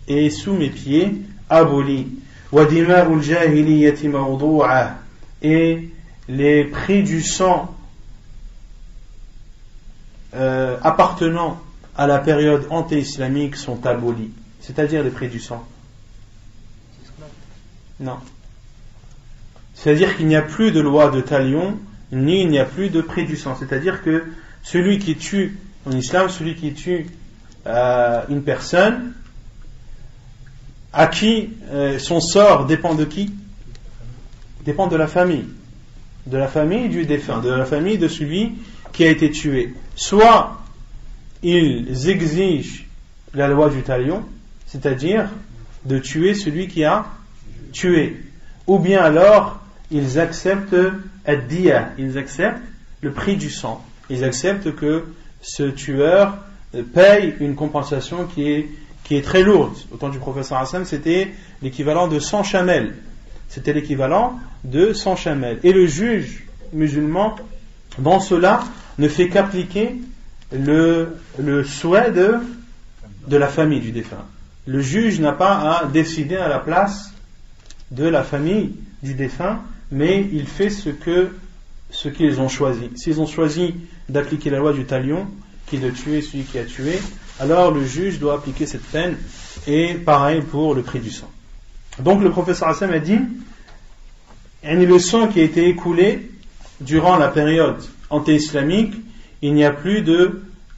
Et sous mes pieds abolie. Wa dima'ul jahiliyyati mawdu'a, et les prix du sang appartenant à la période anté-islamique sont abolis. C'est-à-dire les prix du sang. Non. C'est-à-dire qu'il n'y a plus de loi de talion, ni il n'y a plus de prix du sang. C'est-à-dire que celui qui tue, en islam, celui qui tue une personne, à qui son sort dépend de qui? Dépend de la famille. De la famille du défunt, de la famille de celui qui a été tué. Soit ils exigent la loi du talion, c'est-à-dire de tuer celui qui a tué, ou bien alors ils acceptent ad-diya, ils acceptent le prix du sang, ils acceptent que ce tueur paye une compensation qui est très lourde. Au temps du professeur Hassan, c'était l'équivalent de 100 chamels. C'était l'équivalent de 100 chamels. Et le juge musulman, dans cela, ne fait qu'appliquer le souhait de la famille du défunt. Le juge n'a pas à décider à la place de la famille du défunt, mais il fait ce qu'ils ont choisi. S'ils ont choisi d'appliquer la loi du talion, qui est de tuer celui qui a tué, alors le juge doit appliquer cette peine, et pareil pour le prix du sang. Donc le professeur Hassan a dit, le sang qui a été écoulé durant la période anté-islamique, il n'y a plus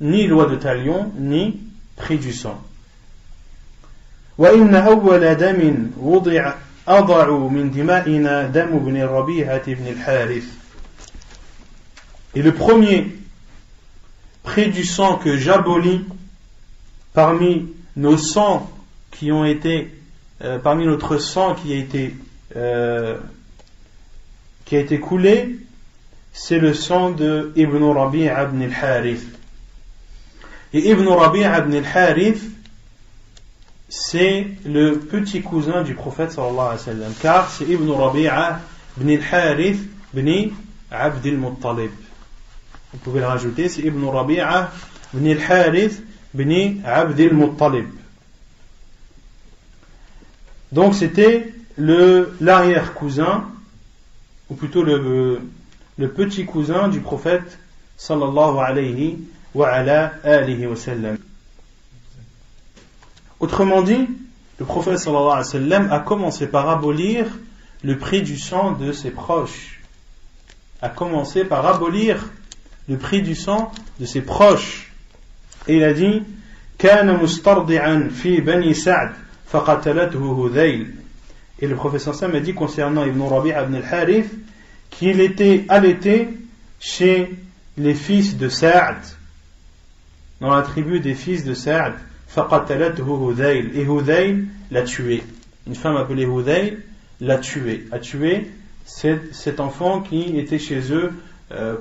ni loi de talion, ni prix du sang. وإن أول دم وضع أضع من دمائنا دم بن ربيعة بن الحارث. Et le premier prix du sang que j'abolis parmi nos sangs qui ont été parmi notre sang qui a été coulé, c'est le sang de Ibn Rabi'a ibn al-Harith. Et Ibn Rabi'a ibn al-Harith, c'est le petit cousin du prophète sallallahu alayhi wa sallam, car c'est Ibn Rabi'a ibn al-Harith ibn Abd al-Muttalib. Vous pouvez le rajouter, c'est Ibn Rabi'a ibn al-Harith ibn Abd al-Muttalib. Donc c'était l'arrière-cousin, ou plutôt le petit cousin du prophète sallallahu alayhi wa ala alihi wa sallam. Autrement dit, le prophète sallallahu alayhi wa sallam a commencé par abolir le prix du sang de ses proches. A commencé par abolir le prix du sang de ses proches. Et il a dit, كان مسترضعا في بني سعد فقتلته هذيل. Et le professeur Sam a dit concernant Ibn Rabi'a ibn al-Harith qu'il était allaité chez les fils de Sa'd, dans la tribu des fils de Sa'd. فقتلته هذيل. Et Hudayl l'a tué. Une femme appelée Hudayl l'a tué. A tué cet enfant qui était chez eux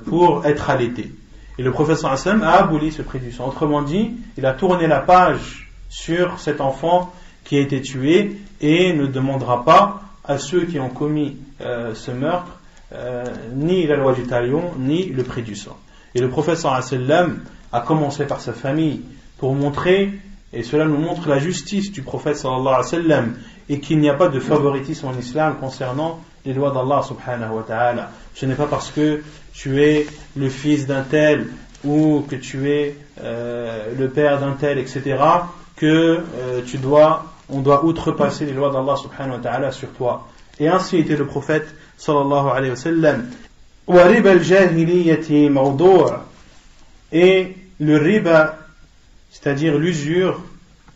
pour être allaité. Et le professeur Hassan a aboli ce prix du sang. Autrement dit, il a tourné la page sur cet enfant qui a été tué et ne demandera pas à ceux qui ont commis ce meurtre ni la loi du talion, ni le prix du sang. Et le prophète sallallahu alayhi wa sallam a commencé par sa famille pour montrer, et cela nous montre la justice du prophète sallallahu alayhi wa sallam, et qu'il n'y a pas de favoritisme en islam concernant les lois d'Allah subhanahu wa ta'ala. Ce n'est pas parce que tu es le fils d'un tel ou que tu es le père d'un tel, etc., que on doit outrepasser les lois d'Allah subhanahu wa ta'ala sur toi. Et ainsi était le prophète sallallahu alayhi wa sallam. Wa riba al-jahiliyyati mawdu', et le riba, c'est-à-dire l'usure,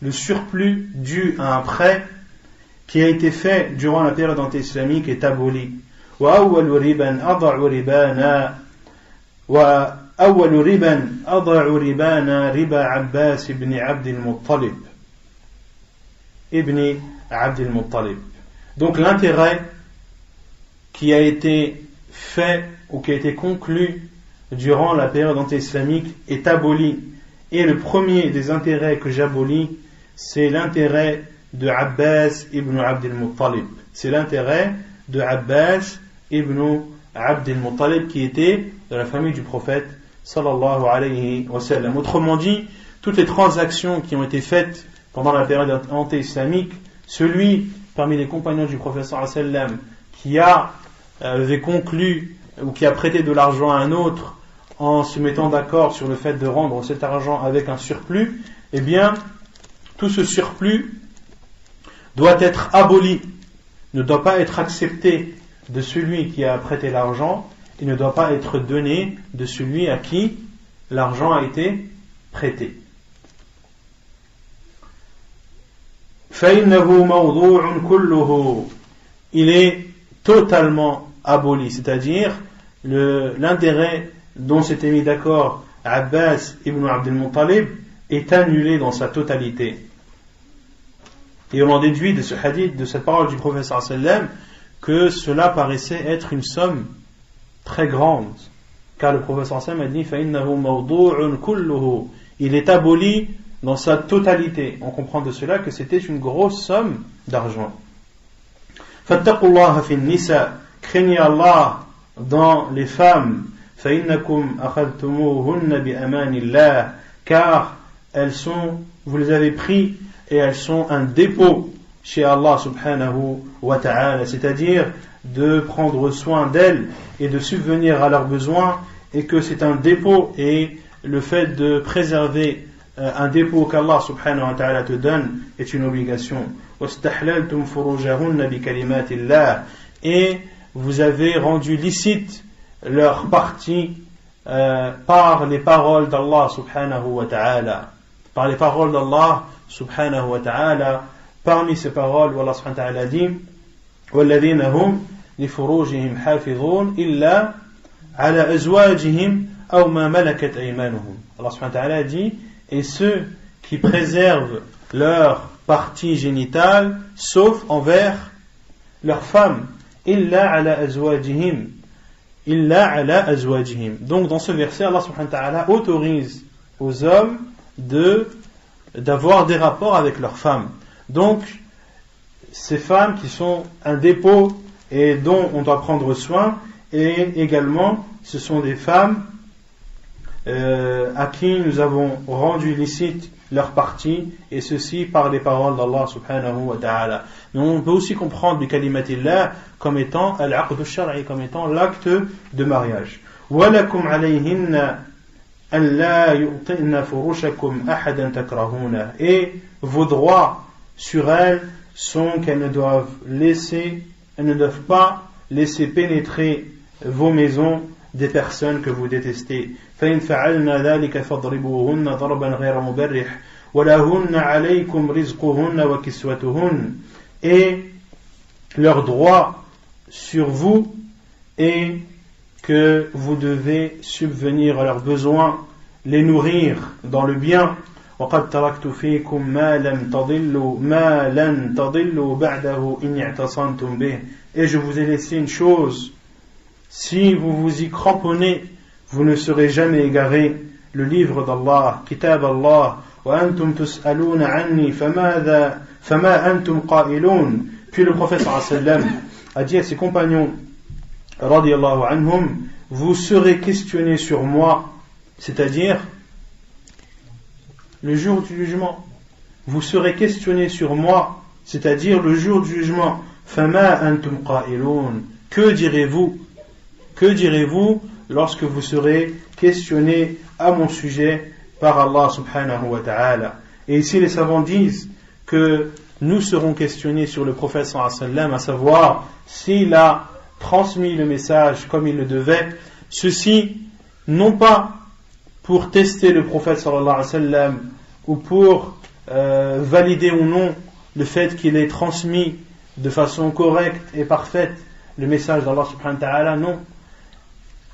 le surplus dû à un prêt qui a été fait durant la période anti-islamique est aboli. Wa awwalu riban ad'u ribana wa awwalu riban ad'u ribana riba Abbas ibn Abd al-Muttalib. Donc l'intérêt qui a été fait ou qui a été conclu durant la période anti-islamique est aboli. Et le premier des intérêts que j'abolis, c'est l'intérêt de Abbas ibn Abd al-Muttalib. C'est l'intérêt de Abbas ibn Abd al-Muttalib qui était de la famille du prophète sallallahu alayhi wa sallam. Autrement dit, toutes les transactions qui ont été faites pendant la période anti-islamique, celui parmi les compagnons du prophète sallallahu alayhi wa sallam qui avait conclu ou qui a prêté de l'argent à un autre en se mettant d'accord sur le fait de rendre cet argent avec un surplus, eh bien, tout ce surplus doit être aboli, ne doit pas être accepté de celui qui a prêté l'argent et ne doit pas être donné de celui à qui l'argent a été prêté. فَإِنَّهُ مَوْضُوعٌ كُلُّهُ, il est totalement aboli, c'est-à-dire l'intérêt dont s'était mis d'accord Abbas ibn Abd al-Muttalib est annulé dans sa totalité. Et on en déduit de ce hadith, de cette parole du prophète sallallahu alayhi wa sallam, que cela paraissait être une somme très grande, car le prophète sallallahu alayhi wa sallam a dit فَإِنَّهُ مَوْضُوعٌ كُلُّهُ, il est aboli dans sa totalité. On comprend de cela que c'était une grosse somme d'argent. فَاتَّقُوا اللَّهَ فِي النِّسَاءِ, craignez Allah dans les femmes, فَإِنَّكُمْ أَخَذْتُمُوهُنَّ بِأَمَانِ اللَّهِ, car vous les avez pris et elles sont un dépôt chez Allah subhanahu wa ta'ala, c'est-à-dire de prendre soin d'elles et de subvenir à leurs besoins, et que c'est un dépôt, et le fait de préserver un dépôt qu'Allah subhanahu wa ta'ala te donne est une obligation. وَاسْتَحْلَلْتُمْ فُرُوجَهُنَّ بِكَلِمَاتِ اللَّهِ, et vous avez rendu licite leur partie par les paroles d'Allah subhanahu wa ta'ala. Par les paroles d'Allah subhanahu wa ta'ala. Parmi ces paroles, Allah subhanahu wa ta'ala dit وَالَّذِينَ هُمْ لِفُرُوجِهِمْ حَافِظُونَ إِلَّا عَلَى أَزْوَاجِهِمْ أَوْ مَا مَلَكَتْ أَيْمَانُهُمْ. Allah subhanahu wa ta'ala dit, et ceux qui préservent leur partie génitale sauf envers leurs femmes, إِلَّا عَلَى أَزْوَاجِهِمْ, إِلَّا عَلَى أَزْوَاجِهِمْ. Donc dans ce verset, Allah subhanahu wa ta'ala autorise aux hommes d'avoir des rapports avec leurs femmes. Donc ces femmes qui sont un dépôt et dont on doit prendre soin, et également ce sont des femmes à qui nous avons rendu licite leur partie, et ceci par les paroles d'Allah subhanahu wa ta'ala. Mais on peut aussi comprendre bi kalimatillah comme étant al-aqd al-shar'i, comme étant l'acte de mariage. وَلَكُمْ عَلَيْهِنَّ أَنْ لَا يُؤْطِئْنَ فُرُوشَكُمْ أَحَدًا تَكْرَهُونَ, et vos droits sur elles sont qu'elles ne doivent pas laisser pénétrer vos maisons des personnes que vous détestez. فَإِنْ فَعَلْنَا ذَلِكَ فَاضْرِبُوهُنَّ ضَرْبًا غَيْرَ مُبَرِّحٍ وَلَهُنَّ عَلَيْكُمْ رِزْقُهُنَّ وَكِسْوَتُهُنَّ, et leur droit sur vous est que vous devez subvenir à leurs besoins, les nourrir dans le bien. وَقَدْ تَرَكْتُ فِيكُمْ مَا لَنْ تَضِلُّوا بَعْدَهُ إِنْ اعْتَصَمْتُمْ بِهِ, et je vous ai laissé une chose, si vous vous y cramponnez, vous ne serez jamais égarés, le livre d'Allah, kitab Allah. وَأَنْتُمْ تُسْأَلُونَ عَنِّي فَمَا أَنْتُمْ قَائِلُونَ. Puis le prophète sallallahu alayhi wa sallam a dit à ses compagnons, radiyallahu anhum, vous serez questionnés sur moi, c'est-à-dire le jour du jugement. Vous serez questionnés sur moi, c'est-à-dire le jour du jugement. Fama antum qa'ilun. Que direz-vous? Que direz-vous lorsque vous serez questionnés à mon sujet par Allah subhanahu wa ta'ala? Et ici les savants disent que nous serons questionnés sur le prophète sallallahu alayhi wa sallam, à savoir s'il a transmis le message comme il le devait. Ceci non pas pour tester le prophète sallallahu alayhi wa sallam ou pour valider ou non le fait qu'il ait transmis de façon correcte et parfaite le message d'Allah subhanahu wa ta'ala, non.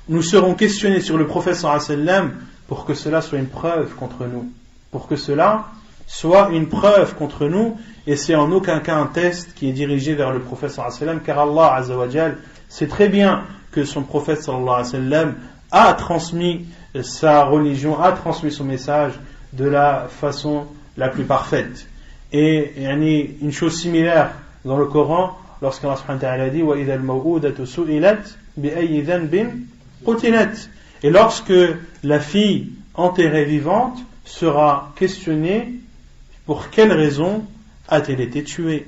Nous serons questionnés sur le prophète sallallahu alayhi wa sallam pour que cela soit une preuve contre nous. Pour que cela soit une preuve contre nous, et c'est en aucun cas un test qui est dirigé vers le prophète sallallahu alayhi wa sallam, car Allah azza wa jal sait très bien que son prophète sallallahu alayhi wa sallam a transmis sa religion, a transmis son message de la façon la plus parfaite. Et il y a une chose similaire dans le Coran, lorsqu'Allah subhanahu wa ta'ala dit وَإِذَا الْمَوْءُودَةُ سُئِلَتْ بِأَيِّ ذَنْبٍ قُتِلَتْ. Et lorsque la fille enterrée vivante sera questionnée, pour quelle raison a-t-elle été tuée?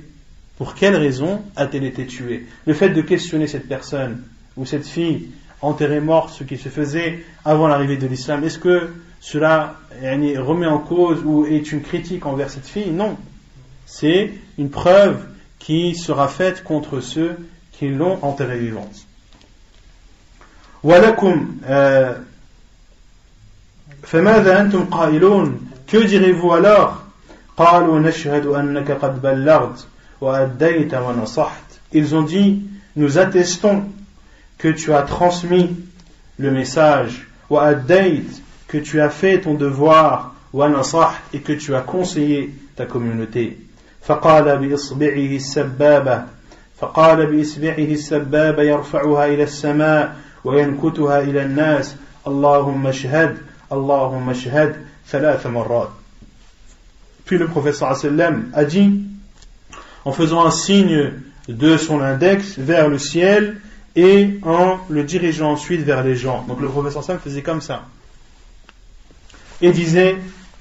Pour quelle raison a-t-elle été tuée? Le fait de questionner cette personne ou cette fille enterrée morte, ce qui se faisait avant l'arrivée de l'islam, est-ce que cela remet en cause ou est une critique envers cette fille? Non. C'est une preuve qui sera faite contre ceux qui l'ont enterrée vivante. Walakum famadha antum qailun. Que direz-vous alors? Qalu nashhadu annaka qad ballaghta wa addayta wa nasahta. Ils ont dit, nous attestons que tu as transmis le message, wa addayta, que tu as fait ton devoir, wa nasahta, et que tu as conseillé ta communauté. فقال بإصبعه السبابة يرفعها إلى السماء وينكتها إلى الناس اللهم اشهد ثلاث مرات. Puis le prophète sallallahu alayhi wa sallam a dit, en faisant un signe de son index vers le ciel et en le dirigeant ensuite vers les gens. Donc le prophète sallallahu alayhi wa sallam faisait comme ça et disait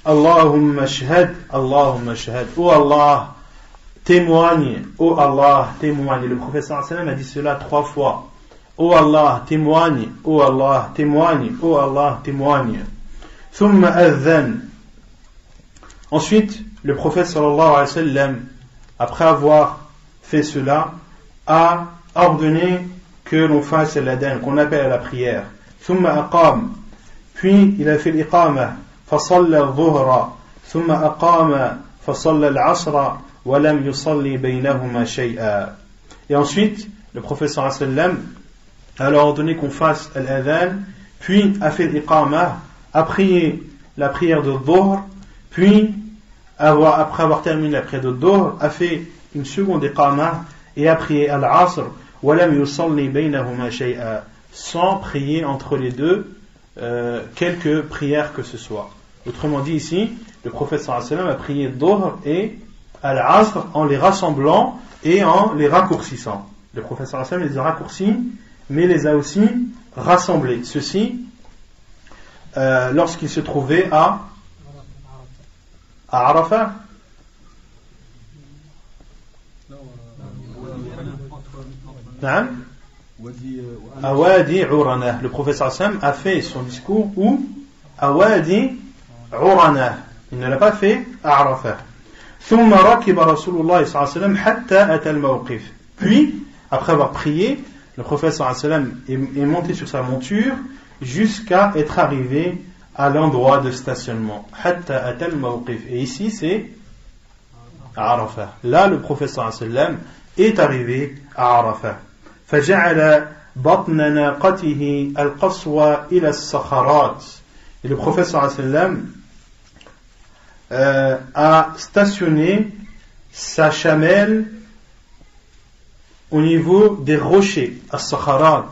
Allahumma shahad, oh Allah, témoigne, oh Allah, témoigne. Le prophète sallallahu alayhi wa sallam a dit cela 3 fois. Oh Allah, témoigne, oh Allah, témoigne, oh Allah, témoigne. Thumma adhan. Ensuite, le prophète sallallahu alayhi wa sallam, après avoir fait cela, a ordonné que l'on fasse l'adhan, qu'on appelle à la prière. Thumma aqam. Puis il a fait l'iqamah. فصلى الظهر ثم أقام فصلى العصر ولم يصلي بينهما شيئا. Et ensuite, le prophète sallallahu alayhi wa sallam a alors ordonné qu'on fasse l'adhan, puis a fait l'iqamah, a prié la prière de dhuhr, puis après avoir terminé la prière de dhuhr, a fait une seconde iqamah et a prié al-asr ولم يصلي بينهما شيئا, sans prier entre les deux quelques prières que ce soit. Autrement dit ici, le prophète sallallahu alayhi wa sallam a prié Dhuhr et Al-Asr en les rassemblant et en les raccourcissant. Le prophète sallallahu alayhi wa sallam les a raccourcis, mais les a aussi rassemblés. Ceci, lorsqu'il se trouvait à Arafat. À Wadi Urana. Le prophète sallallahu alayhi wa sallam a fait son discours où? À Wadi Urana. Il ne l'a pas fait à Arafat. ثم ركب رسول الله صلى الله عليه وسلم حتى أتى الموقف. Puis, après avoir prié, le prophète sallallahu alayhi wa sallam est monté sur sa monture jusqu'à être arrivé à l'endroit de stationnement. حتى أتى الموقف. Et ici c'est à Arafat. Là, le prophète sallallahu alayhi wa sallam est arrivé à Arafat. فجعل بطن ناقته القصوى إلى الصخرات. Et le prophète sallallahu alayhi wa sallam a stationné sa chamelle au niveau des rochers, as-sakharat.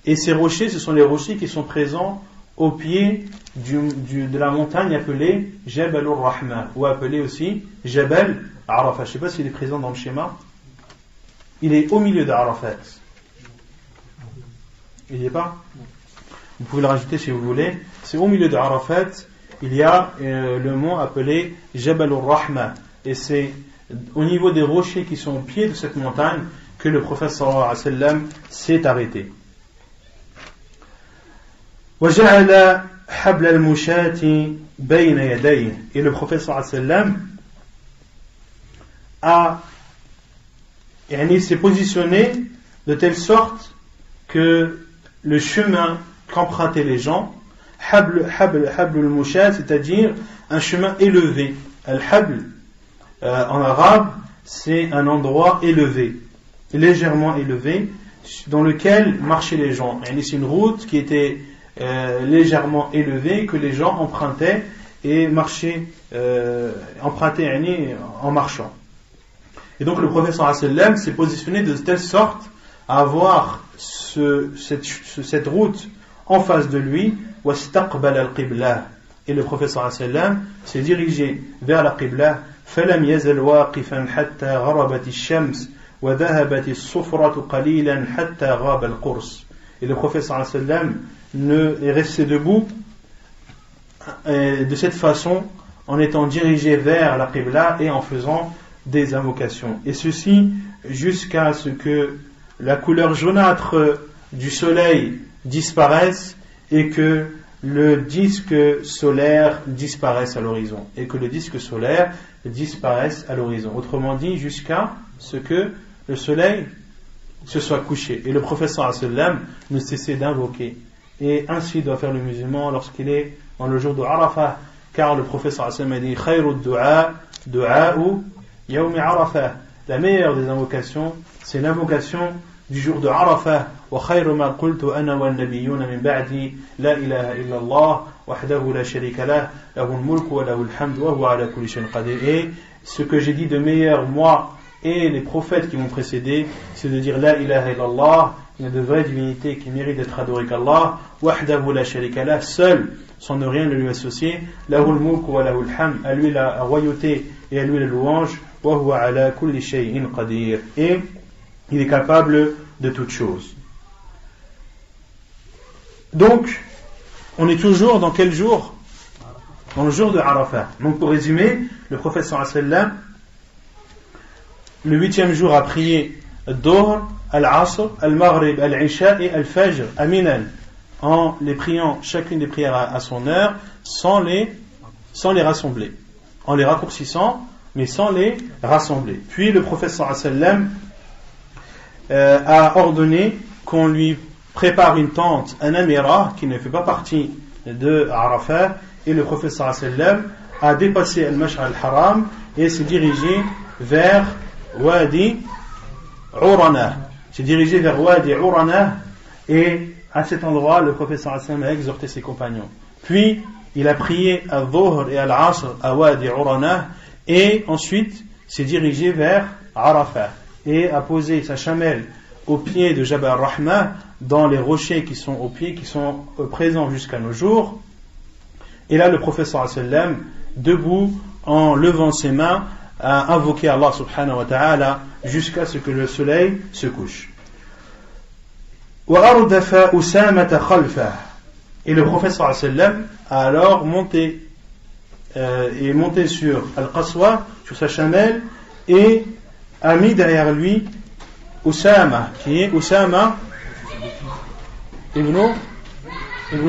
Et ces rochers, ce sont les rochers qui sont présents au pied de la montagne appelée Jabal al-Rahma, ou appelée aussi Jabal Arafat. Je ne sais pas s'il est présent dans le schéma. Il est au milieu d'Arafat. Il n'y est pas? Vous pouvez le rajouter si vous voulez. C'est au milieu de Arafat, il y a le mont appelé Jabal al-Rahma. Et c'est au niveau des rochers qui sont au pied de cette montagne que le prophète sallallahu alayhi wa sallam s'est arrêté. وَجَعَلَ حَبْلَ الْمُشَاةِ بَيْنَ يَدَيْهِ. Et le prophète sallallahu alayhi wa sallam s'est positionné de telle sorte que le chemin qu'empruntaient les gens, habl al-mushat, c'est-à-dire un chemin élevé. Al-habl, en arabe, c'est un endroit élevé, légèrement élevé, dans lequel marchaient les gens. C'est une route qui était légèrement élevée, que les gens empruntaient et marchaient, en marchant. Et donc le prophète sallallahu alayhi wa sallam s'est positionné de telle sorte à avoir cette route en face de lui, wastaqbal al-qibla. Et le prophète sallallahu alayhi wa sallam s'est dirigé vers la qibla. فلم يزل واقفا حتى غربت الشمس وذهبت الصفرة قليلا حتى غاب القرص. Et le prophète sallallahu alayhi wa sallam est resté debout de cette façon, en étant dirigé vers la qibla et en faisant des invocations. Et ceci jusqu'à ce que la couleur jaunâtre du soleil disparaisse et que le disque solaire disparaisse à l'horizon. Et que le disque solaire disparaisse à l'horizon. Autrement dit, jusqu'à ce que le soleil se soit couché. Et le prophète sallallahu alayhi wa sallam ne cessait d'invoquer. Et ainsi doit faire le musulman lorsqu'il est dans le jour de Arafah. Car le prophète sallallahu alayhi wa sallam a dit Khayru du'a du'a'u yawmi Arafah. La meilleure des invocations, c'est l'invocation du jour de Arafah. وخير ما قلت أنا والنبيون من بعدي لا إله إلا الله وحده لا شريك له له الملك وله الحمد وهو على كل شيء قدير. Et ce que j'ai dit de meilleur, moi et les prophètes qui m'ont précédé, c'est de dire La ilaha illallah, il y a de vraies divinités qui méritent d'être adorées qu'Allah, wahdahu la sharika lah, seul, sans ne rien lui associer, lahul mulk wa lahul hamd, à lui la royauté et à lui la louange, wa huwa ala kulli shay'in qadir, et il est capable de toutes choses. Donc, on est toujours dans quel jour? Dans le jour de Arafat. Donc pour résumer, le prophète sallallahu alayhi wa sallam, le 8e jour, a prié Al-Dohr, Al-Asr, Al-Maghrib, Al-Isha et Al-Fajr à Minan, en les priant chacune des prières à son heure, sans les rassembler, en les raccourcissant, mais sans les rassembler. Puis le prophète sallallahu alayhi wa sallam a ordonné qu'on lui prépare une tente, un amira, qui ne fait pas partie de Arafat, et le prophète sallallahu alayhi wa sallam a dépassé Al-Mash'ar al-Haram et s'est dirigé vers Wadi Urana. S'est dirigé vers Wadi Urana, et à cet endroit, le prophète sallallahu alayhi wa sallam a exhorté ses compagnons. Puis, il a prié Al-Dhuhr et Al-Asr à Wadi Urana, et ensuite s'est dirigé vers Arafat, et a posé sa chamelle au pied de Jabal al-Rahma, dans les rochers qui sont au pied, qui sont présents jusqu'à nos jours. Et là, le prophète sallallahu alayhi wa sallam, debout, en levant ses mains, a invoqué Allah subhanahu wa ta'ala jusqu'à ce que le soleil se couche. وَأَرْدَفَ أُسَامَةَ خَلْفَهُ. Et le prophète sallallahu alayhi wa sallam a alors monté sur Al-Qaswa, sur sa chamelle, et a mis derrière lui Usama, qui est Usama ibn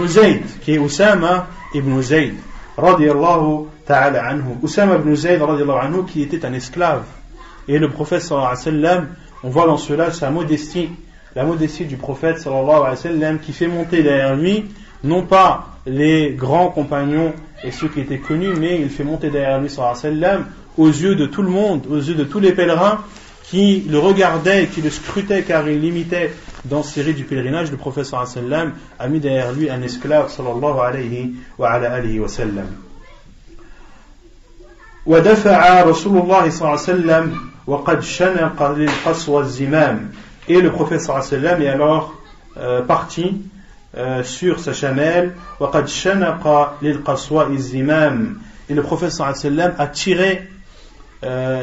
Zayd, qui est Usama ibn Zayd, radiyallahu ta'ala anhu. Usama ibn Zayd, radiyallahu anhu, qui était un esclave. Et le prophète sallallahu alayhi wa sallam, on voit dans cela sa modestie, la modestie du prophète sallallahu alayhi wa sallam, qui fait monter derrière lui, non pas les grands compagnons et ceux qui étaient connus, mais il fait monter derrière lui sallallahu alayhi wa sallam, aux yeux de tout le monde, aux yeux de tous les pèlerins, qui le regardait et qui le scrutait car il l'imitait dans ses rites du pèlerinage. Le prophète sallallahu alayhi wa sallam a mis derrière lui un esclave sallallahu alayhi wa ala alihi wa sallam. ودفع رسول الله صلى الله عليه وسلم وقد شنق للقصوى الزمام. Et le prophète sallallahu alayhi wa sallam est alors parti sur sa chamelle. وقد شنق للقصوى الزمام. Et le prophète sallallahu alayhi wa sallam a tiré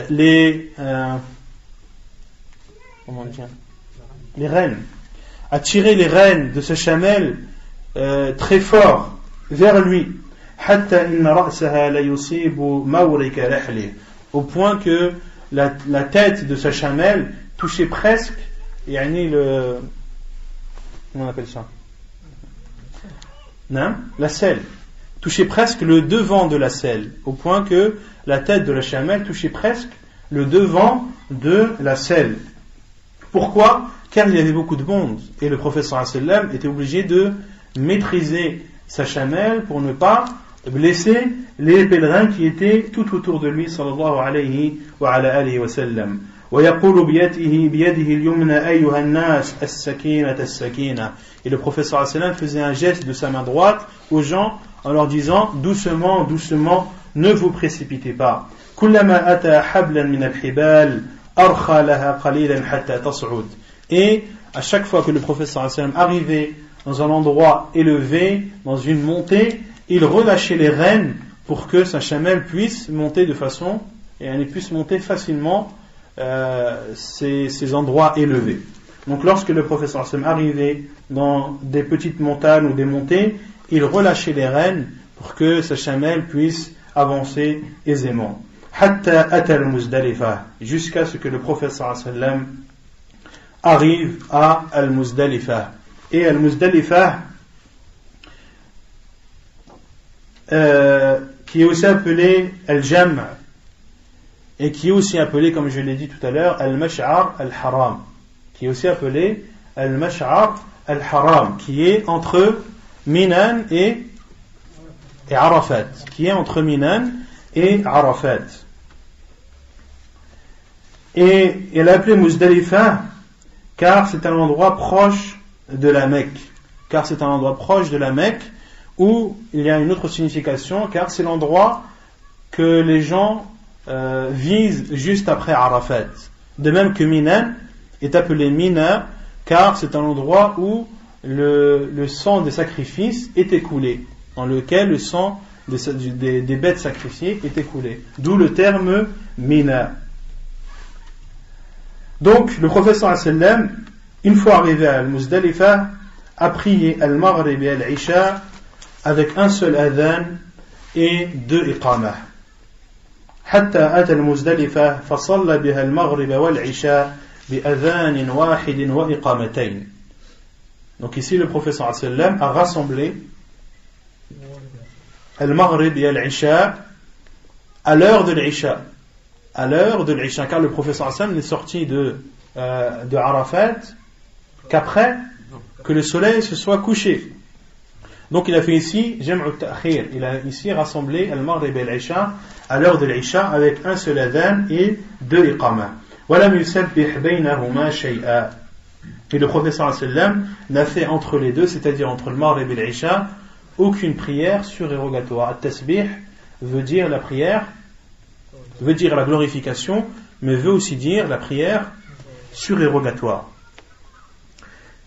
les rênes, à tirer les rênes de sa chamelle très fort vers lui, au point que la tête de sa chamelle touchait presque comment on appelle ça, non, la selle, touchait presque le devant de la selle, au point que la tête de la chamelle touchait presque le devant de la selle. Pourquoi? Car il y avait beaucoup de monde et le prophète sallallahu alayhi wa sallam était obligé de maîtriser sa chamelle pour ne pas blesser les pèlerins qui étaient tout autour de lui sallallahu alayhi wa alihi wa sallam. ويقول بيده اليمنى أيها الناس السكينة السكينة. Et le prophète sallallahu alayhi wa sallam faisait un geste de sa main droite aux gens en leur disant doucement, doucement, ne vous précipitez pas. كلما أتى حبلا من الحبال أرخى لها قليلا حتى تصعد. Et à chaque fois que le prophète sallallahu alayhi wa sallam arrivait dans un endroit élevé, dans une montée, il relâchait les rênes pour que sa chamelle puisse monter de façon, et elle puisse monter facilement ces endroits élevés. Donc lorsque le prophète sallallahu alayhi wa sallam arrivait dans des petites montagnes ou des montées, il relâchait les rênes pour que sa chamelle puisse avancer aisément. Hatta ata al-Muzdalifa, jusqu'à ce que le prophète sallallahu alayhi wa sallam arrive à al-Muzdalifa. Et al-Muzdalifa, qui est aussi appelé al-Jam', et qui est aussi appelé, comme je l'ai dit tout à l'heure, al-Mash'ar al-Haram, qui est aussi appelé al-Mash'ar al-Haram, qui est entre Minan et Arafat, qui est entre Minan et Arafat. Et elle est appelée Muzdalifa car c'est un endroit proche de la Mecque, où il y a une autre signification, car c'est l'endroit que les gens visent juste après Arafat. De même que Minan est appelé Mina, car c'est un endroit où le sang des sacrifices est écoulé, dans lequel le sang des bêtes sacrifiées est écoulé. D'où le terme Mina. Donc, le prophète sallallahu alayhi wa sallam, une fois arrivé à Al-Muzdalifa, a prié Al-Maghrib et Al-Isha avec un seul adhan et 2 iqamah. حتى أتى المزدلفة فصلى بها المغرب والعشاء بأذان واحد وإقامتين. Donc ici le prophète sallallahu alayhi wa sallam a rassemblé Al-Maghrib et Al-Isha à l'heure de l'Isha. Car le prophète sallallahu alayhi wa sallam n'est sorti de Arafat qu'après que le soleil se soit couché. Donc il a fait ici Jam'u Ta'khir, il a ici rassemblé Al-Maghrib et Al-Isha à l'heure de l'Isha avec un seul adhan et 2 iqamah. وَلَمْ يُسَبِّحْ بَيْنَهُمَا شَيْئًا. Et le prophète sallallahu alayhi wa sallam n'a fait entre les deux, c'est-à-dire entre le Maghrib et l'Isha, aucune prière surérogatoire. At-tasbih veut dire la prière, veut dire la glorification, mais veut aussi dire la prière surérogatoire.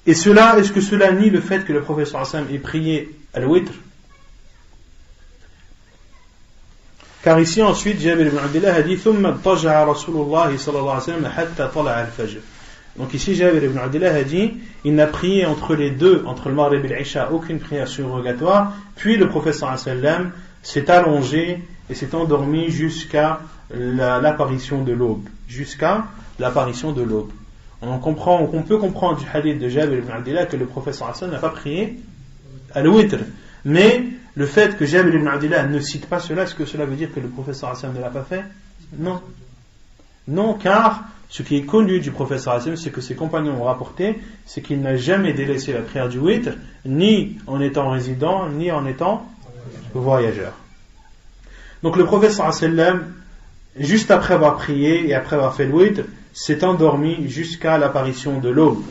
Et cela, est-ce que cela nie le fait que le prophète sallallahu alayhi wa sallam ait prié al-witr? Car ici ensuite Jabir ibn Abdullah a dit ثم اضطجع رسول الله صلى الله عليه وسلم حتى طلع الفجر. Donc ici Jabir ibn Abdullah a dit il n'a prié entre les deux, entre le Maghrib et l'Isha, aucune prière surérogatoire, puis le prophète sallallahu alayhi wa sallam s'est allongé et s'est endormi jusqu'à l'apparition de l'aube. On peut comprendre du hadith de Jabir ibn Abdullah que le prophète sallallahu alayhi wa sallam n'a pas prié al-witr, mais le fait que Jabir ibn Abdullah ne cite pas cela, est-ce que cela veut dire que le prophète sallallahu alayhi wa sallam ne l'a pas fait? Non, car ce qui est connu du prophète sallallahu alayhi wa sallam, c'est que ses compagnons ont rapporté, c'est qu'il n'a jamais délaissé la prière du witr, ni en étant résident, ni en étant voyageur. Donc le prophète sallallahu alayhi wa sallam, juste après avoir prié et après avoir fait le witr, s'est endormi jusqu'à l'apparition de l'aube.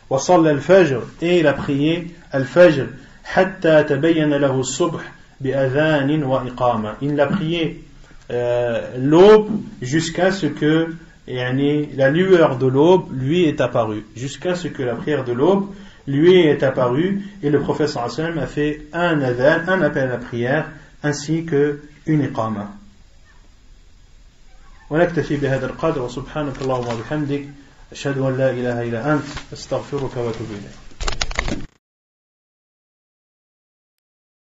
Wa salla al-fajr, et il a prié al-fajr, hatta tabayyana lahu as-subh bi adhan wa iqama. Il a prié l'aube jusqu'à ce que la lueur de l'aube lui est apparue, jusqu'à ce que la prière de l'aube lui est apparue, et le prophète sallallahu alayhi wa sallam a fait un adhan, un appel à la prière, ainsi que une iqama. ونكتفي بهذا القدر وسبحانك اللهم وبحمدك أشهد أن لا إله إلا أنت أستغفرك وأتوب إليك.